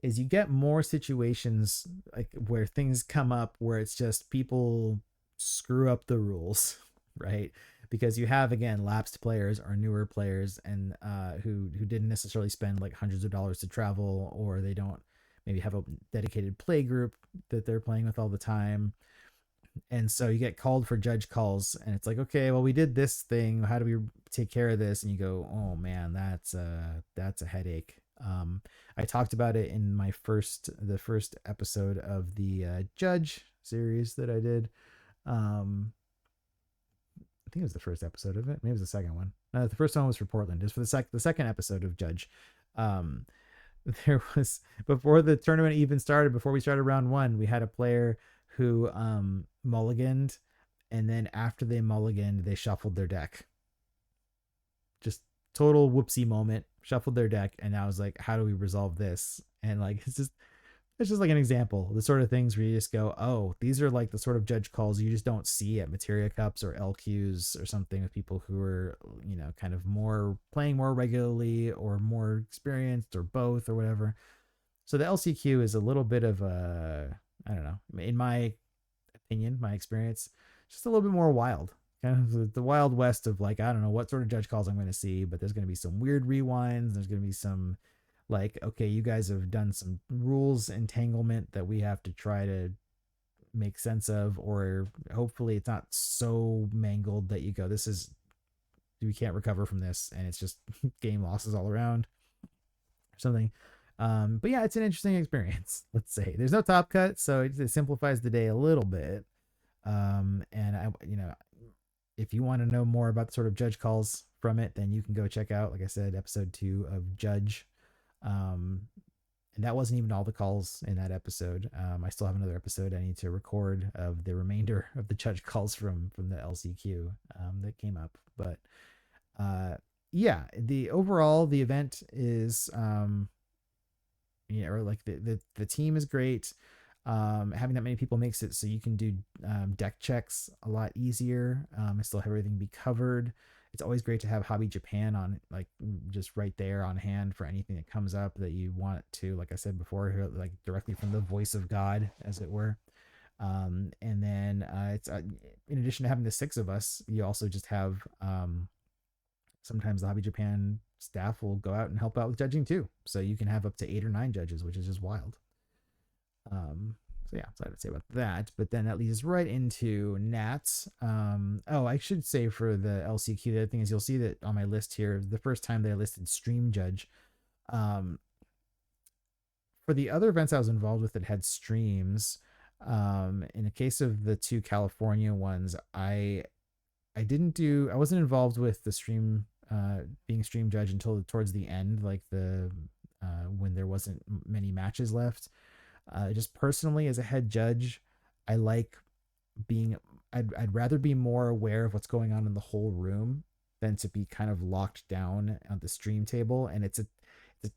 is you get more situations like where things come up where it's just people screw up the rules, right? Because you have, again, lapsed players or newer players, and who didn't necessarily spend like hundreds of dollars to travel, or they don't maybe have a dedicated play group that they're playing with all the time. And so you get called for judge calls, and it's like, okay, well, we did this thing, how do we take care of this? And you go, oh man, that's a headache. I talked about it in the first episode of the judge series that I did. I think it was the first episode of it. Maybe it was the second one. The first one was for Portland. It was for the second episode of Judge. there was, before the tournament even started, before we started round one, we had a player who mulliganed, and then after they mulliganed, they shuffled their deck. Just total whoopsie moment, shuffled their deck, and I was like, how do we resolve this? And like, it's just like an example, the sort of things where you just go, oh, these are like the sort of judge calls you just don't see at Materia Cups or LQs or something, with people who are, kind of more playing more regularly or more experienced or both or whatever. So the LCQ is a little bit of a, I don't know, in my opinion, my experience, just a little bit more wild. Kind of the wild west of like, I don't know what sort of judge calls I'm going to see, but there's going to be some weird rewinds. There's going to be some like, okay, you guys have done some rules entanglement that we have to try to make sense of, or hopefully it's not so mangled that you go, this is, we can't recover from this, and it's just game losses all around or something. But yeah, it's an interesting experience. Let's say there's no top cut, so it simplifies the day a little bit. And I, if you want to know more about the sort of judge calls from it, then you can go check out, like I said, episode 2 of Judge. Um, and that wasn't even all the calls in that episode. I still have another episode I need to record of the remainder of the judge calls from the LCQ that came up. But uh, yeah, the overall the event is or like the team is great. Having that many people makes it so you can do deck checks a lot easier. I still have everything be covered. It's always great to have Hobby Japan on, like, just right there on hand for anything that comes up that you want to, like I said before, hear like directly from the voice of God, as it were. And then it's in addition to having the 6 of us, you also just have sometimes the Hobby Japan staff will go out and help out with judging too. So you can have up to 8 or 9 judges, which is just wild. So yeah, so I would say about that. But then that leads us right into Nats. Oh, I should say for the LCQ, the other thing is you'll see that on my list here, the first time that I listed Stream Judge. Um, for the other events I was involved with that had streams, in the case of the 2 California ones, I wasn't involved with the stream being stream judge until towards the end, like the when there wasn't many matches left. Just personally, as a head judge, I like being. I'd rather be more aware of what's going on in the whole room than to be kind of locked down on the stream table, and it's a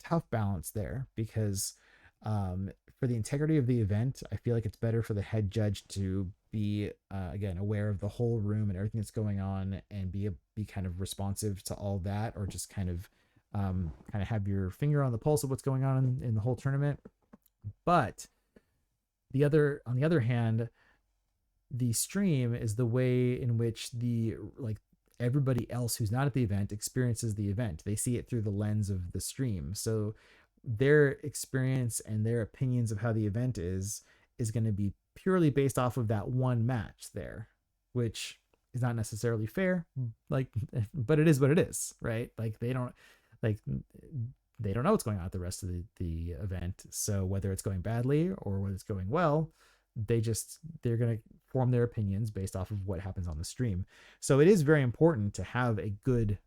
tough balance there because for the integrity of the event, I feel like it's better for the head judge to be again aware of the whole room and everything that's going on, and be kind of responsive to all that, or just kind of have your finger on the pulse of what's going on in the whole tournament. But on the other hand, the stream is the way in which the like everybody else who's not at the event experiences the event. They see it through the lens of the stream. So their experience and their opinions of how the event is going to be purely based off of that one match there, which is not necessarily fair, like, but it is what it is, right? Like like they don't know what's going on at the rest of the event. So whether it's going badly or whether it's going well, they're going to form their opinions based off of what happens on the stream. So it is very important to have a good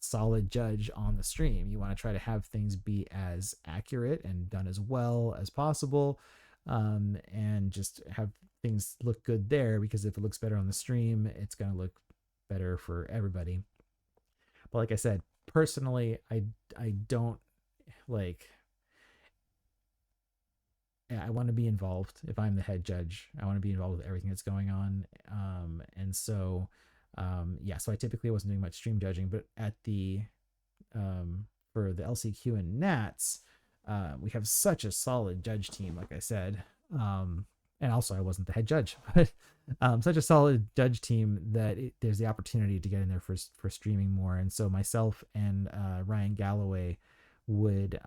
solid judge on the stream. You want to try to have things be as accurate and done as well as possible, and just have things look good there, because if it looks better on the stream, it's going to look better for everybody. But like I said, personally, I don't like. I want to be involved. If I'm the head judge, I want to be involved with everything that's going on. And so, yeah, so I typically wasn't doing much stream judging, but at the for the LCQ and Nats, we have such a solid judge team, like I said. And also I wasn't the head judge, but such a solid judge team that there's the opportunity to get in there for streaming more. And so myself and Ryan Galloway would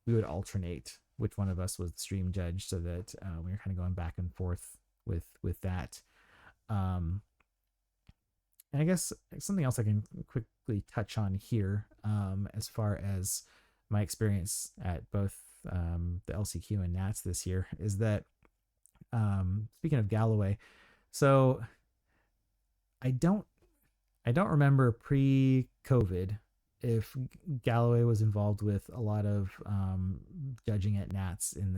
we would alternate which one of us was the stream judge, so that we were kind of going back and forth with that. And I guess something else I can quickly touch on here, as far as my experience at both the LCQ and Nats this year, is that speaking of Galloway, so I don't remember pre-COVID if Galloway was involved with a lot of judging at Nats in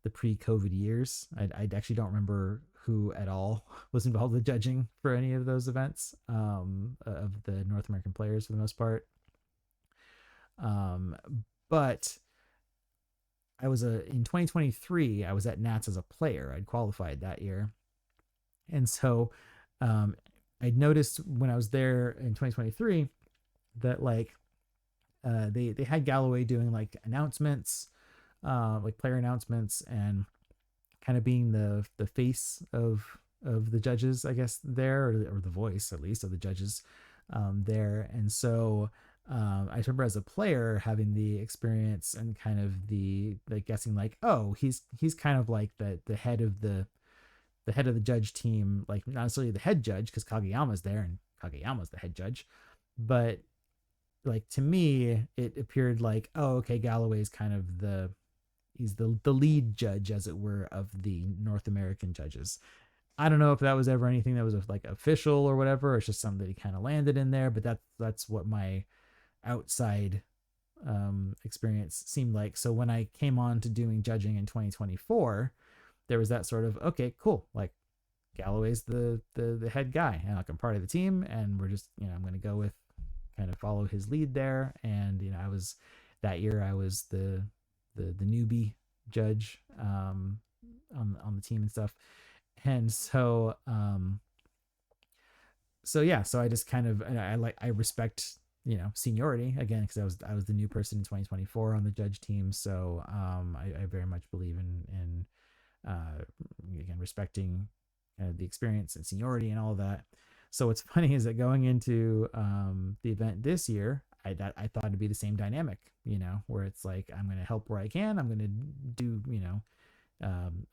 the pre-COVID years. I actually don't remember who at all was involved with judging for any of those events of the North American players for the most part. Um, but I was in 2023. I was at Nats as a player. I'd qualified that year, and so um, I'd noticed when I was there in 2023 that like they had Galloway doing like announcements, like player announcements, and kind of being the face of the judges, I guess there, or the voice at least of the judges there. And so I remember as a player having the experience and kind of the like guessing like, oh, he's kind of like the head of the head of the judge team, like not necessarily the head judge because Kageyama's there and Kageyama's the head judge, but like to me it appeared like, oh, okay, Galloway's kind of he's the lead judge, as it were, of the North American judges. I don't know if that was ever anything that was like official or whatever. Or it's just something that he kind of landed in there, but that's what my outside experience seemed like. So when I came on to doing judging in 2024, there was that sort of, okay, cool, like Galloway's the head guy, and like I'm part of the team, and we're just, I'm going to go with kind of follow his lead there. And I was that year I was the newbie judge on the team and stuff. And so yeah, so I just kind of, and I respect seniority again, because I was the new person in 2024 on the judge team. So I very much believe in again respecting the experience and seniority and all of that. So what's funny is that going into the event this year, I thought it'd be the same dynamic, where it's like I'm going to help where I can. I'm going to do,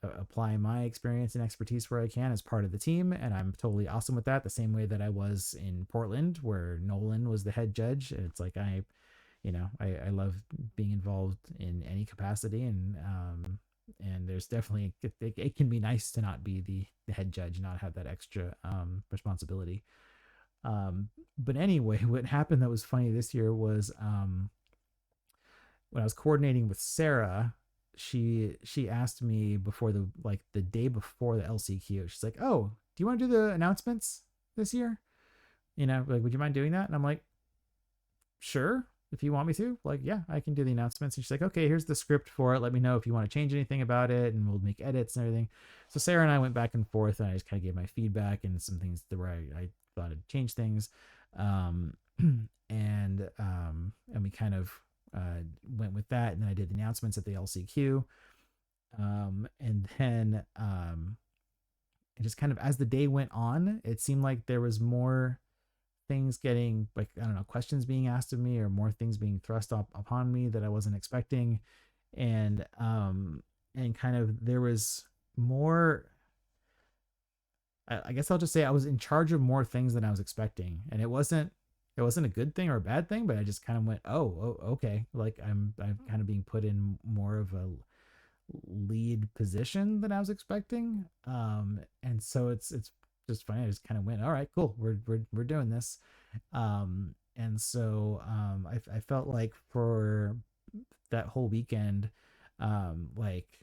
apply my experience and expertise where I can as part of the team, and I'm totally awesome with that. The same way that I was in Portland, where Nolan was the head judge. It's like I love being involved in any capacity, and there's definitely it can be nice to not be the head judge, not have that extra responsibility. But anyway, what happened that was funny this year was when I was coordinating with Sarah, she asked me before the day before the LCQ, she's like, "Oh, do you want to do the announcements this year? Like, would you mind doing that?" And I'm like, "Sure, if you want me to." Like, yeah, I can do the announcements. And she's like, "Okay, here's the script for it. Let me know if you want to change anything about it, and we'll make edits and everything." So Sarah and I went back and forth, and I just kind of gave my feedback and some things where I thought I'd change things, and we kind of went with that. And then I did the announcements at the LCQ, and then it just kind of, as the day went on, it seemed like there was more things getting, like, I don't know, questions being asked of me, or more things being thrust upon me that I wasn't expecting. And kind of there was more, I guess I'll just say I was in charge of more things than I was expecting. And it wasn't a good thing or a bad thing, but I just kind of went, oh, okay. Like I'm kind of being put in more of a lead position than I was expecting. And so it's just funny. I just kind of went, all right, cool. We're doing this. And so I felt like for that whole weekend, like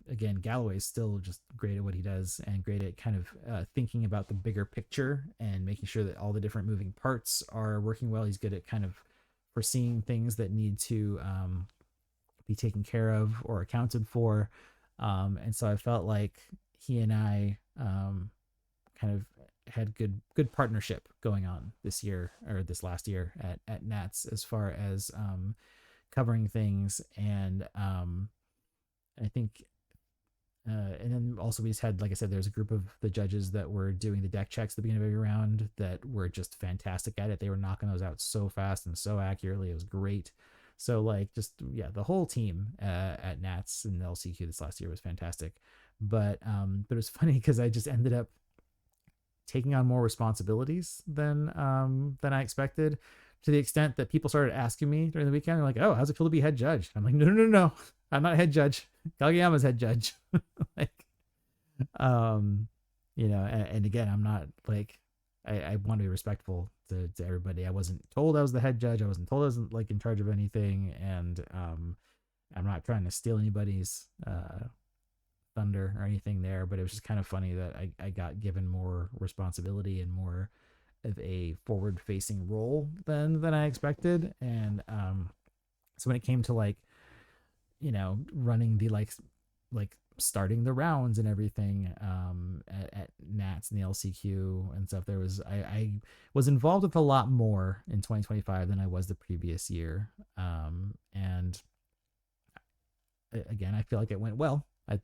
again, Galloway's still just great at what he does, and great at kind of thinking about the bigger picture and making sure that all the different moving parts are working well. He's good at kind of foreseeing things that need to be taken care of or accounted for. And so I felt like he and I kind of had good partnership going on this year, or this last year at Nats, as far as covering things. And I think and then also we just had, like I said, there's a group of the judges that were doing the deck checks at the beginning of every round that were just fantastic at it. They were knocking those out so fast and so accurately. It was great. So like, just, yeah, the whole team at Nats and LCQ this last year was fantastic. But it was funny because I just ended up taking on more responsibilities than I expected, to the extent that people started asking me during the weekend. They're like, "Oh, how's it feel to be head judge?" I'm like, no, I'm not head judge. Kageyama's head judge. Like, and again, I'm not like, I want to be respectful to everybody. I wasn't told I was the head judge. I wasn't told I was like in charge of anything, and I'm not trying to steal anybody's thunder or anything there. But it was just kind of funny that I got given more responsibility and more of a forward facing role than I expected. And so when it came to like, running the like starting the rounds and everything at Nats and the LCQ and stuff, I was involved with a lot more in 2025 than I was the previous year. And again, I feel like it went well. I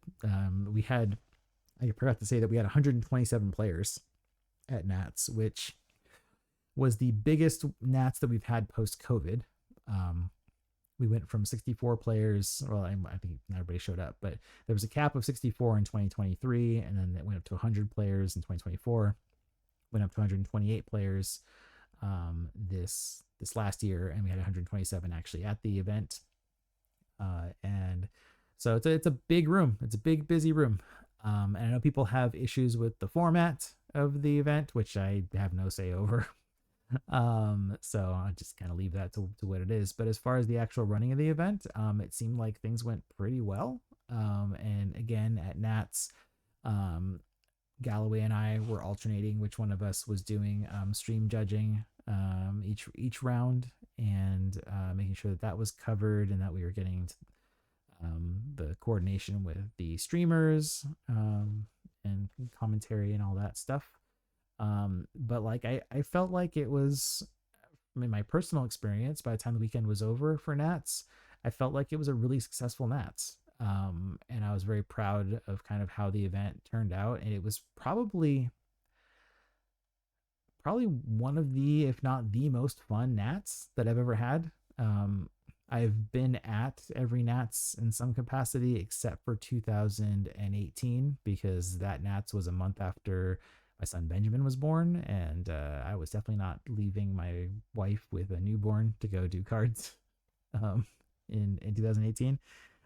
forgot to say that we had 127 players at Nats, which was the biggest Nats that we've had post COVID. Um, we went from 64 players. Well, I think not everybody showed up, but there was a cap of 64 in 2023, and then it went up to 100 players in 2024. Went up to 128 players this last year, and we had 127 actually at the event. And so it's a big room. It's a big busy room. And I know people have issues with the format of the event, which I have no say over. So I'll just kind of leave that to what it is. But as far as the actual running of the event, it seemed like things went pretty well. And again, at Nats, Galloway and I were alternating which one of us was doing stream judging each round, and making sure that that was covered and that we were getting the coordination with the streamers and commentary and all that stuff. But like I felt like it was, in my personal experience, by the time the weekend was over for Nats, I felt like it was a really successful Nats. And I was very proud of kind of how the event turned out. And it was probably one of the, if not the most fun Nats that I've ever had. I've been at every Nats in some capacity except for 2018, because that Nats was a month after my son Benjamin was born, and I was definitely not leaving my wife with a newborn to go do cards in 2018.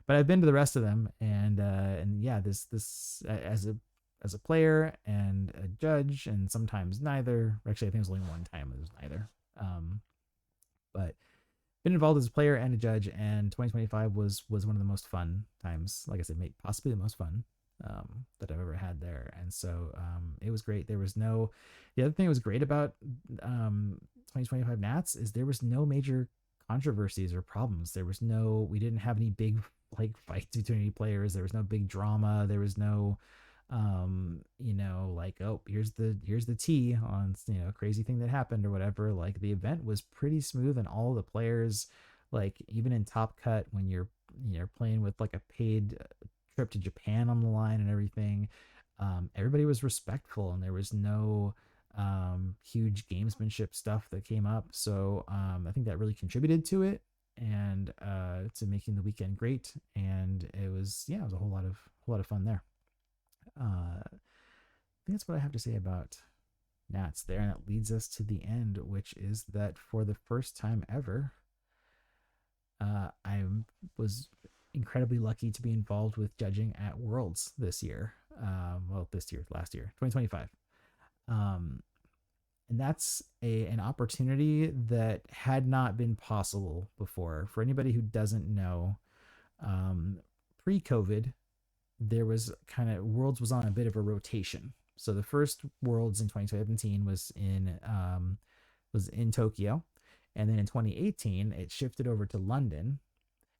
But I've been to the rest of them, and yeah, this as a player and a judge, and sometimes neither. Actually, I think it was only one time it was neither. But been involved as a player and a judge, and 2025 was one of the most fun times. Like I said, possibly the most fun that I've ever had there. And so it was great. The other thing that was great about 2025 Nats is there was no major controversies or problems. We didn't have any big like fights between any players. There was no big drama. There was no like, oh, here's the tea on crazy thing that happened or whatever. Like, the event was pretty smooth, and all the players, like, even in Top Cut, when you're playing with like a paid trip to Japan on the line and everything, everybody was respectful, and there was no huge gamesmanship stuff that came up. So I think that really contributed to it, and to making the weekend great. And it was a whole lot of fun there. I think that's what I have to say about Nats there. And that leads us to the end, which is that for the first time ever, I was incredibly lucky to be involved with judging at Worlds this year. Last year, 2025. And that's an opportunity that had not been possible before. For anybody who doesn't know, pre-COVID, there was Worlds was on a bit of a rotation. So the first Worlds in 2017 was in Tokyo, and then in 2018 it shifted over to London,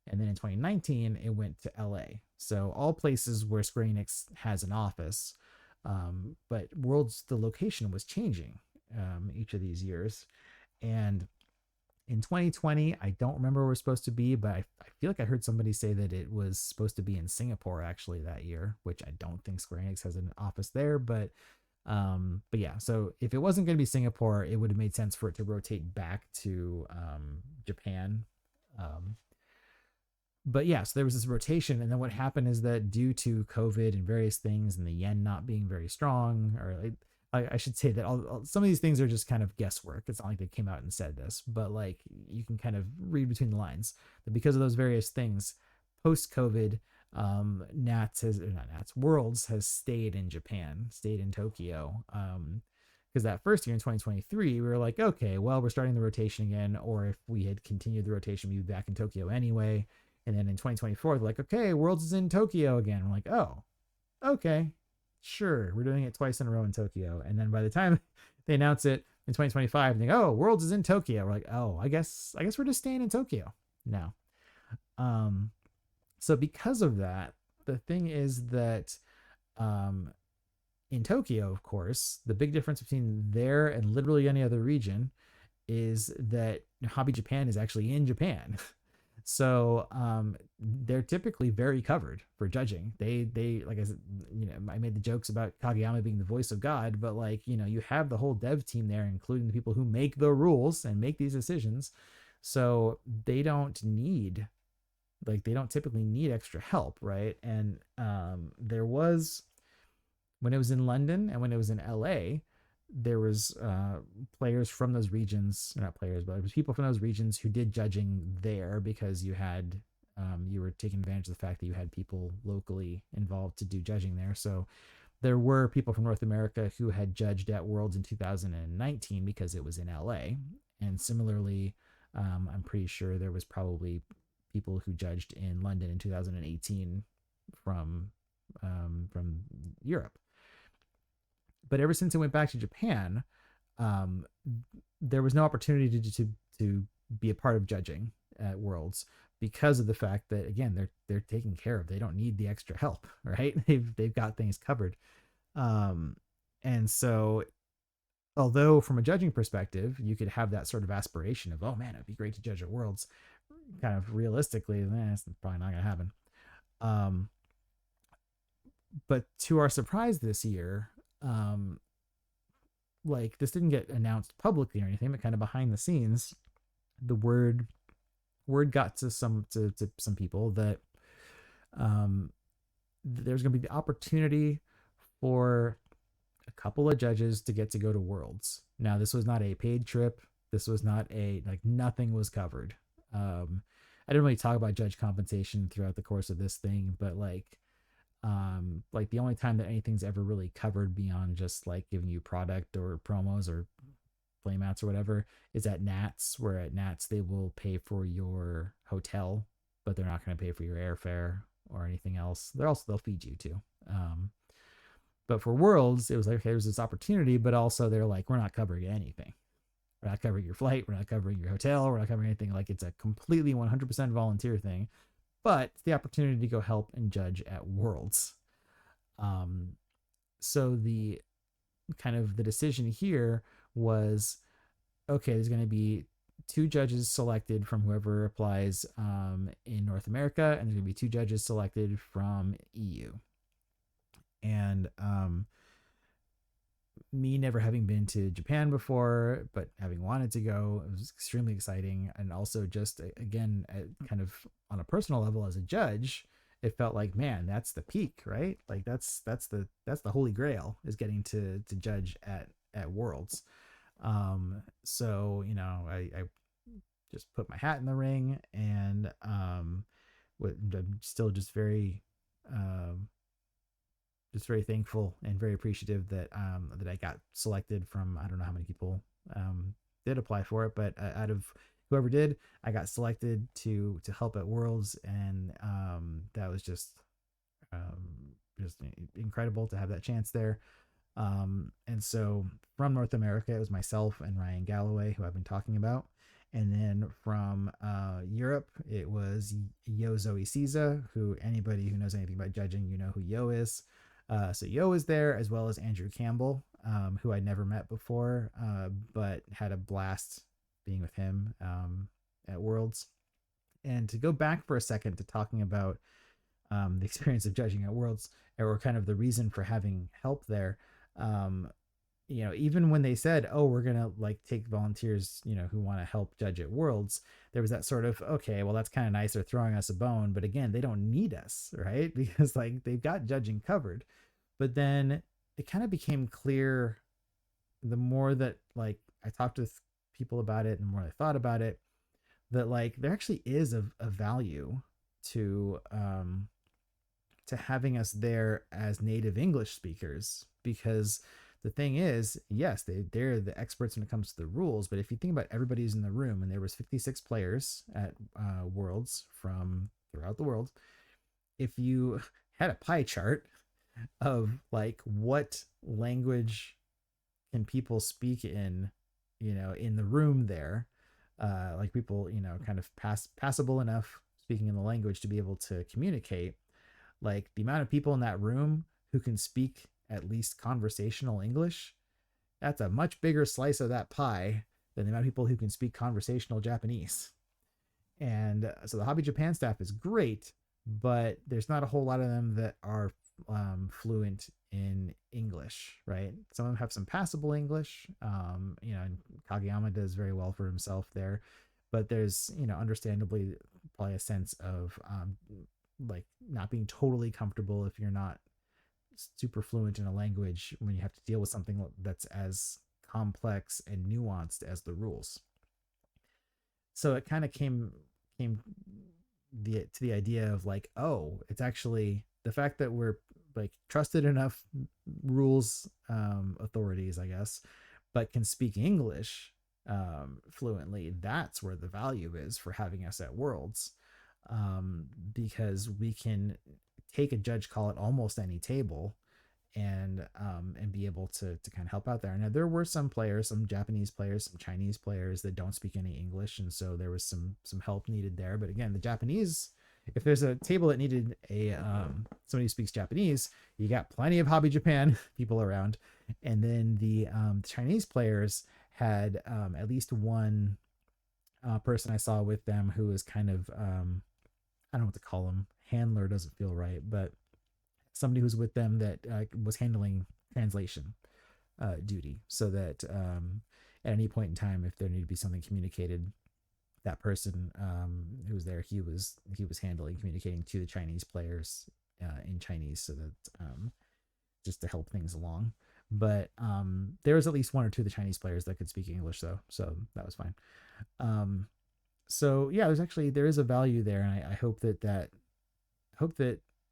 and then in 2019 it went to LA. So all places where Square Enix has an office, but Worlds, the location was changing each of these years. And in 2020, I don't remember where we're supposed to be, but I feel like I heard somebody say that it was supposed to be in Singapore actually that year, which I don't think Square Enix has an office there. But yeah, so if it wasn't going to be Singapore, it would have made sense for it to rotate back to Japan. But yeah, so there was this rotation, and then what happened is that due to COVID and various things, and the yen not being very strong, or I should say that some of these things are just kind of guesswork. It's not like they came out and said this, but like, you can kind of read between the lines that because of those various things, post COVID, Worlds has stayed in Japan, stayed in Tokyo, Because that first year in 2023, we were like, okay, well, we're starting the rotation again, or if we had continued the rotation, we'd be back in Tokyo anyway. And then in 2024, they're like, okay, Worlds is in Tokyo again. We're like, oh, okay, sure, we're doing it twice in a row in Tokyo. And then by the time they announce it in 2025, they go, oh, Worlds is in Tokyo. We're like, oh, I guess we're just staying in Tokyo now. Um, so because of that, the thing is that um, in Tokyo, of course, the big difference between there and literally any other region is that Hobby Japan is actually in Japan. So they're typically very covered for judging. They like I said, I made the jokes about Kageyama being the voice of God, but like you have the whole dev team there, including the people who make the rules and make these decisions. So they don't typically need extra help, right? And there was when it was in London and when it was in LA, there was players from those regions, not players, but it was people from those regions who did judging there because you were taking advantage of the fact that you had people locally involved to do judging there. So there were people from North America who had judged at Worlds in 2019 because it was in LA. And similarly, I'm pretty sure there was probably people who judged in London in 2018 from Europe. But ever since it went back to Japan, um, there was no opportunity to be a part of judging at Worlds because of the fact that again they're taken care of. They don't need the extra help, right? They've got things covered. Um, and so although from a judging perspective you could have that sort of aspiration of, oh man, it'd be great to judge at Worlds, kind of realistically, it's probably not going to happen. Um, but to our surprise this year, um, like this didn't get announced publicly or anything, but kind of behind the scenes, the word got to some people that um, there's going to be the opportunity for a couple of judges to get to go to Worlds. Now, this was not a paid trip. This was not nothing was covered. I didn't really talk about judge compensation throughout the course of this thing, but like the only time that anything's ever really covered beyond just like giving you product or promos or playmats or whatever is at Nats, where at Nats they will pay for your hotel, but they're not going to pay for your airfare or anything else. They'll feed you too. But for Worlds, it was like, okay, there's this opportunity, but also they're like, we're not covering anything. We're not covering your flight. We're not covering your hotel. We're not covering anything. Like it's a completely 100% volunteer thing, but it's the opportunity to go help and judge at Worlds. Um, so the kind of the decision here was, okay, there's going to be two judges selected from whoever applies in North America, and there's going to be two judges selected from EU. And me never having been to Japan before, but having wanted to go, it was extremely exciting. And also just again, kind of on a personal level as a judge, it felt like, man, that's the peak, right? Like that's the holy grail, is getting to judge at Worlds. So I just put my hat in the ring, and I'm still just very thankful and very appreciative that that I got selected from, I don't know how many people did apply for it, but out of whoever did, I got selected to help at Worlds, and that was just incredible to have that chance there. And so from North America, it was myself and Ryan Galloway, who I've been talking about. And then from Europe, it was Yo Zoe Caesar, who anybody who knows anything about judging, who Yo is. So Yo is there, as well as Andrew Campbell, who I'd never met before, but had a blast being with him at Worlds. And to go back for a second to talking about the experience of judging at Worlds, or kind of the reason for having help there, um, even when they said, oh, we're gonna like take volunteers, who want to help judge at Worlds, there was that sort of, okay, well, that's kind of nice, they're throwing us a bone, but again, they don't need us, right? Because like they've got judging covered. But then it kind of became clear, the more that like I talked with people about it and the more I thought about it, that like there actually is a value to having us there as native English speakers, because The thing is, yes, they're the experts when it comes to the rules, but if you think about everybody's in the room, and there was 56 players at Worlds from throughout the world, if you had a pie chart of like what language can people speak in, in the room there, like people, kind of passable enough speaking in the language to be able to communicate, like the amount of people in that room who can speak at least conversational English, that's a much bigger slice of that pie than the amount of people who can speak conversational Japanese. And so the Hobby Japan staff is great, but there's not a whole lot of them that are fluent in English, right? Some of them have some passable English, and Kageyama does very well for himself there, but there's, understandably probably a sense of like not being totally comfortable if you're not super fluent in a language when you have to deal with something that's as complex and nuanced as the rules. So it kind of came to the idea of like, oh, it's actually the fact that we're like trusted enough rules authorities, I guess, but can speak English fluently. That's where the value is for having us at Worlds, because we can take a judge call at almost any table and be able to kind of help out there. Now there were some players, some Japanese players, some Chinese players that don't speak any English, and so there was some help needed there. But again, the Japanese, if there's a table that needed a somebody who speaks Japanese, you got plenty of Hobby Japan people around. And then the Chinese players had at least one person I saw with them who was kind of I don't know what to call him. Handler doesn't feel right, but somebody who's with them that was handling translation duty, so that at any point in time, if there needed to be something communicated, that person who was there, he was handling communicating to the Chinese players in Chinese, so that just to help things along. But there was at least one or two of the Chinese players that could speak English, though, so that was fine. So yeah, there is a value there, and I hope that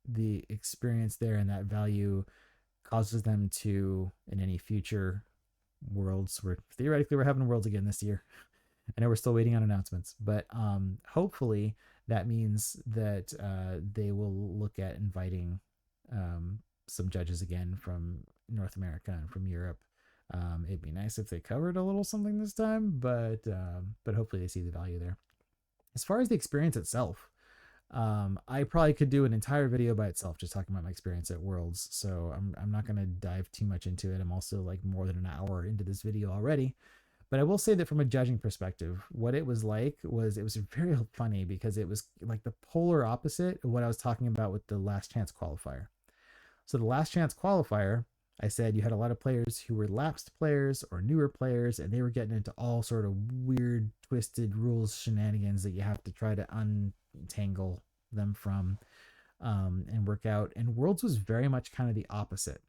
the experience there and that value causes them to, in any future Worlds, where theoretically we're having Worlds again this year. I know we're still waiting on announcements, but hopefully that means that they will look at inviting some judges again from North America and from Europe. It'd be nice if they covered a little something this time, but hopefully they see the value there. As far as the experience itself, I probably could do an entire video by itself just talking about my experience at Worlds, so I'm not going to dive too much into it. I'm also like more than an hour into this video already, but I will say that from a judging perspective, what it was like was, it was very funny because it was like the polar opposite of what I was talking about with the last chance qualifier. So the last chance qualifier, I said you had a lot of players who were lapsed players or newer players, and they were getting into all sort of weird, twisted rules shenanigans that you have to try to untangle them from and work out. And Worlds was very much kind of the opposite.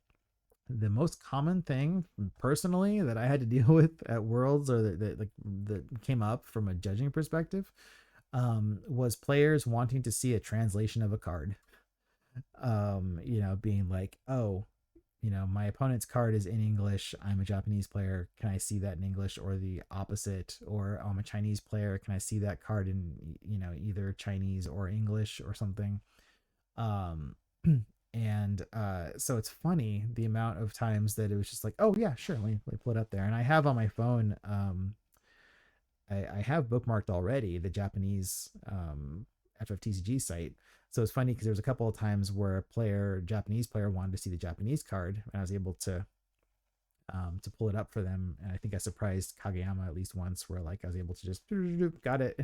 The most common thing personally that I had to deal with at Worlds, or that came up from a judging perspective, was players wanting to see a translation of a card. Being like, oh, my opponent's card is in English. I'm a Japanese player. Can I see that in English? Or the opposite. Or I'm a Chinese player. Can I see that card in, either Chinese or English or something? So it's funny the amount of times that it was just like, oh yeah, sure. Let me pull it up there. And I have on my phone, I have bookmarked already the Japanese FFTCG site. So it's funny because there was a couple of times where a Japanese player wanted to see the Japanese card, and I was able to pull it up for them. And I think I surprised Kageyama at least once, where like I was able to just got it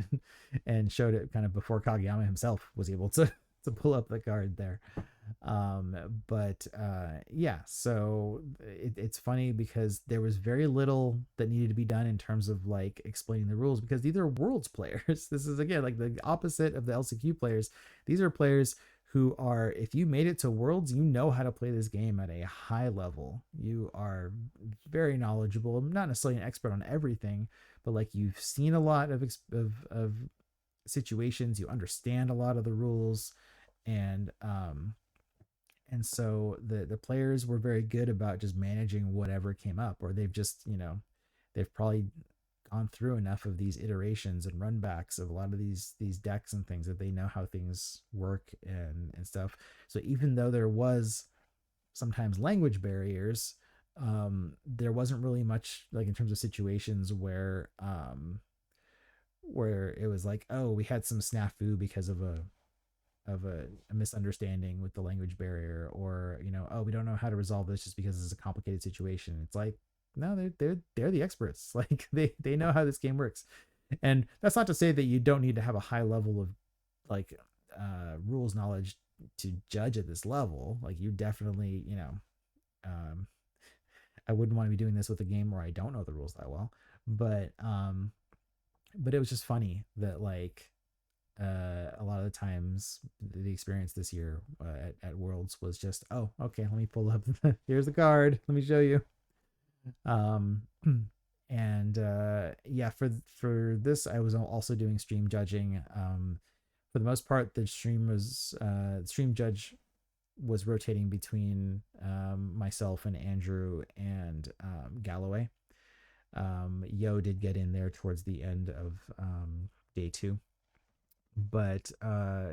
and showed it kind of before Kageyama himself was able to pull up the card there. Yeah, so it's funny because there was very little that needed to be done in terms of like explaining the rules, because these are Worlds players. This is again like the opposite of the LCQ players. These are players who are, if you made it to Worlds, you know how to play this game at a high level. You are very knowledgeable, not necessarily an expert on everything, but like you've seen a lot of situations, you understand a lot of the rules, and And so the players were very good about just managing whatever came up, or they've just, they've probably gone through enough of these iterations and runbacks of a lot of these decks and things that they know how things work and stuff. So even though there was sometimes language barriers, there wasn't really much like in terms of situations where it was like, oh, we had some snafu because of a misunderstanding with the language barrier, or oh, we don't know how to resolve this just because it's a complicated situation. It's like, no, they're the experts. Like they know how this game works. And that's not to say that you don't need to have a high level of like rules knowledge to judge at this level. Like you definitely, um I wouldn't want to be doing this with a game where I don't know the rules that well. But it was just funny that like a lot of the times the experience this year at Worlds was just, oh, okay, let me pull up here's the card, let me show you. um and yeah, for this I was also doing stream judging. For the most part the stream judge was rotating between myself and Andrew and Galloway. Yo did get in there towards the end of day two, but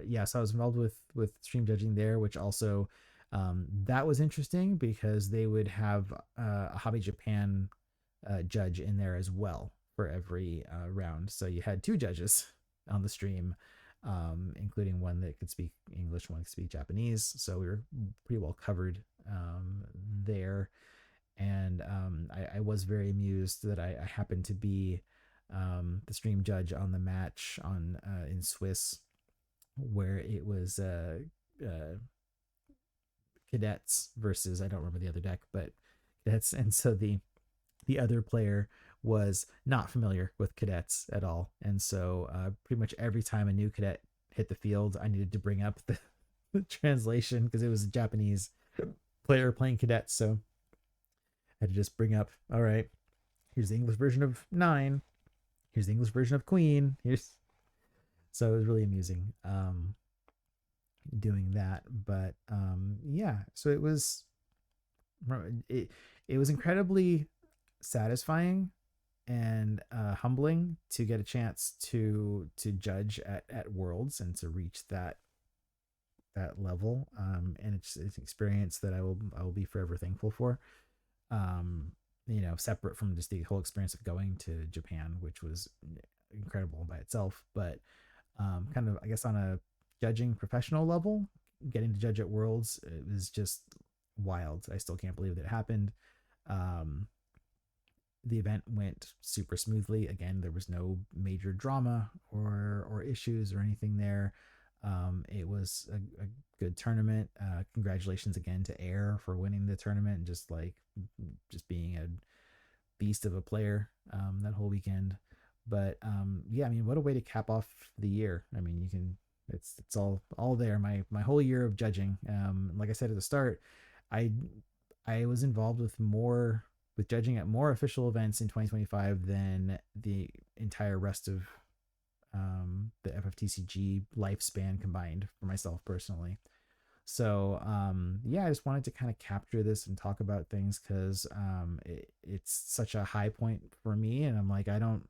yeah, so I was involved with stream judging there, which also that was interesting because they would have a Hobby Japan judge in there as well for every round. So you had two judges on the stream, including one that could speak English, one that could speak Japanese. So we were pretty well covered there. And I was very amused that I happened to be the stream judge on the match on in Swiss, where it was cadets versus, I don't remember the other deck, but cadets. And so the other player was not familiar with cadets at all, and so pretty much every time a new cadet hit the field, I needed to bring up the translation because it was a Japanese player playing cadets. So I had to just bring up, all right, here's the English version of 9, here's the English version of queen, here's. So it was really amusing doing that. But yeah, so it it was incredibly satisfying and humbling to get a chance to judge at Worlds and to reach that level. And it's an experience that I will be forever thankful for. Separate from just the whole experience of going to Japan, which was incredible by itself, but kind of, I guess, on a judging professional level, getting to judge at Worlds, it was just wild. I still can't believe that it happened. Um, the event went super smoothly. Again, there was no major drama or issues or anything there. It was a good tournament. Congratulations again to Air for winning the tournament and just being a beast of a player that whole weekend. But yeah, I mean, what a way to cap off the year. I mean, it's all there. My whole year of judging. Like I said at the start, I I was involved with judging at more official events in 2025 than the entire rest of the FFTCG lifespan combined for myself personally. So yeah, I just wanted to kind of capture this and talk about things because it's such a high point for me, and I'm like, I don't.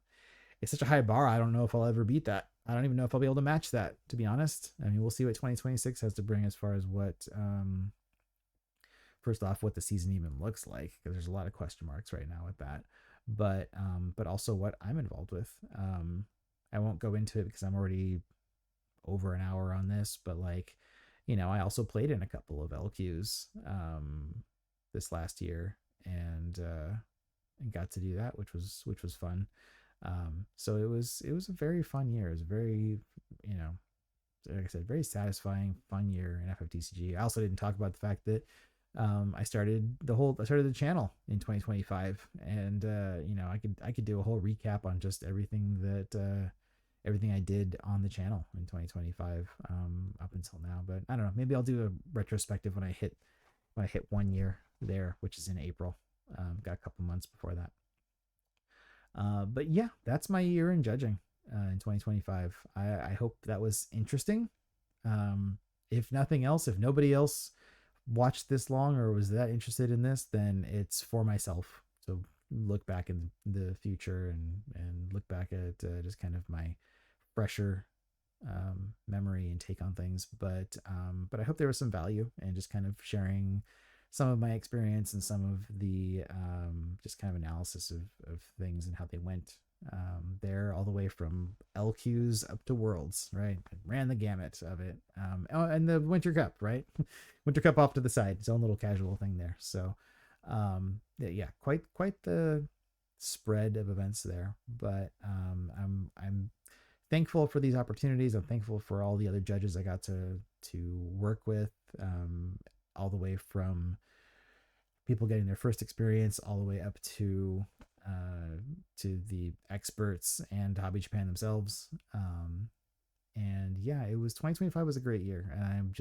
It's such a high bar. I don't know if I'll ever beat that. I don't even know if I'll be able to match that, to be honest. I mean, we'll see what 2026 has to bring as far as what first off, what the season even looks like, because there's a lot of question marks right now with that. But also what I'm involved with. I won't go into it because I'm already over an hour on this, but I also played in a couple of LQs this last year, and got to do that, which was fun. So it was a very fun year. It was very, like I said, very satisfying, fun year in FFTCG. I also didn't talk about the fact that I started the channel in 2025, and I could do a whole recap on just everything I did on the channel in 2025 up until now. But I don't know, maybe I'll do a retrospective when I hit 1 year there, which is in April. Got a couple months before that. But yeah, that's my year in judging in 2025. I hope that was interesting. If nothing else, if nobody else watched this long or was that interested in this, then it's for myself. So look back in the future and look back at just kind of my fresher memory and take on things. But I hope there was some value and just kind of sharing some of my experience and some of the just kind of analysis of things and how they went there, all the way from LQs up to Worlds, right? I ran the gamut of it. Oh, and the Winter Cup, right? Winter Cup off to the side, its own little casual thing there. So, yeah, quite the spread of events there. But I'm thankful for these opportunities. I'm thankful for all the other judges I got to work with, all the way from people getting their first experience all the way up to the experts and Hobby Japan themselves. And yeah, it was 2025 was a great year, and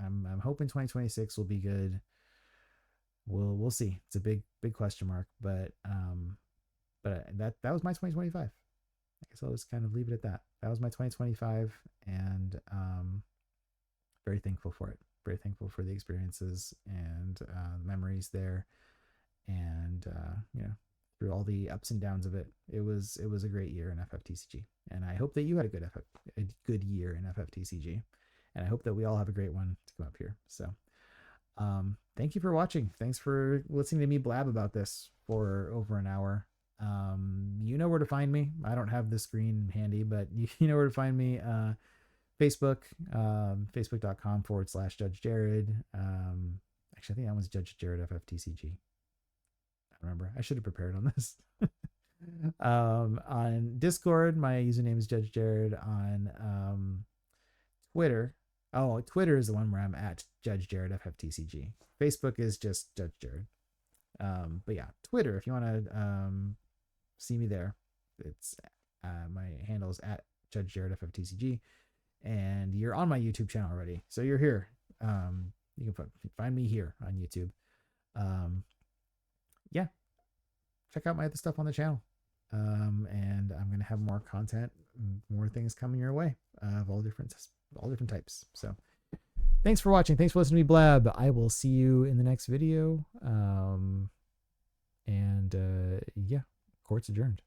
I'm hoping 2026 will be good. We'll see. It's a big question mark, but that was my 2025. I guess I'll just kind of leave it at that. That was my 2025, and very thankful for it. Very thankful for the experiences and memories there, and through all the ups and downs of it, it was a great year in FFTCG, and I hope that you had a good year in FFTCG, and I hope that we all have a great one to come up here. So, thank you for watching. Thanks for listening to me blab about this for over an hour. You know where to find me. I don't have the screen handy, but you know where to find me. Facebook, facebook.com/Judge Jared. Actually, I think that was Judge Jared FFTCG. I remember. I should have prepared on this. On Discord, my username is Judge Jared. On Twitter, Twitter is the one where I'm at Judge Jared FFTCG. Facebook is just Judge Jared. But yeah, Twitter, if you want to see me there, it's my handle is at Judge Jared FFTCG. And you're on my YouTube channel already, so you're here. You can find me here on YouTube. Yeah, check out my other stuff on the channel. And I'm gonna have more content, more things coming your way of all different types. So thanks for watching. Thanks for listening to me blab. I will see you in the next video. And yeah, court's adjourned.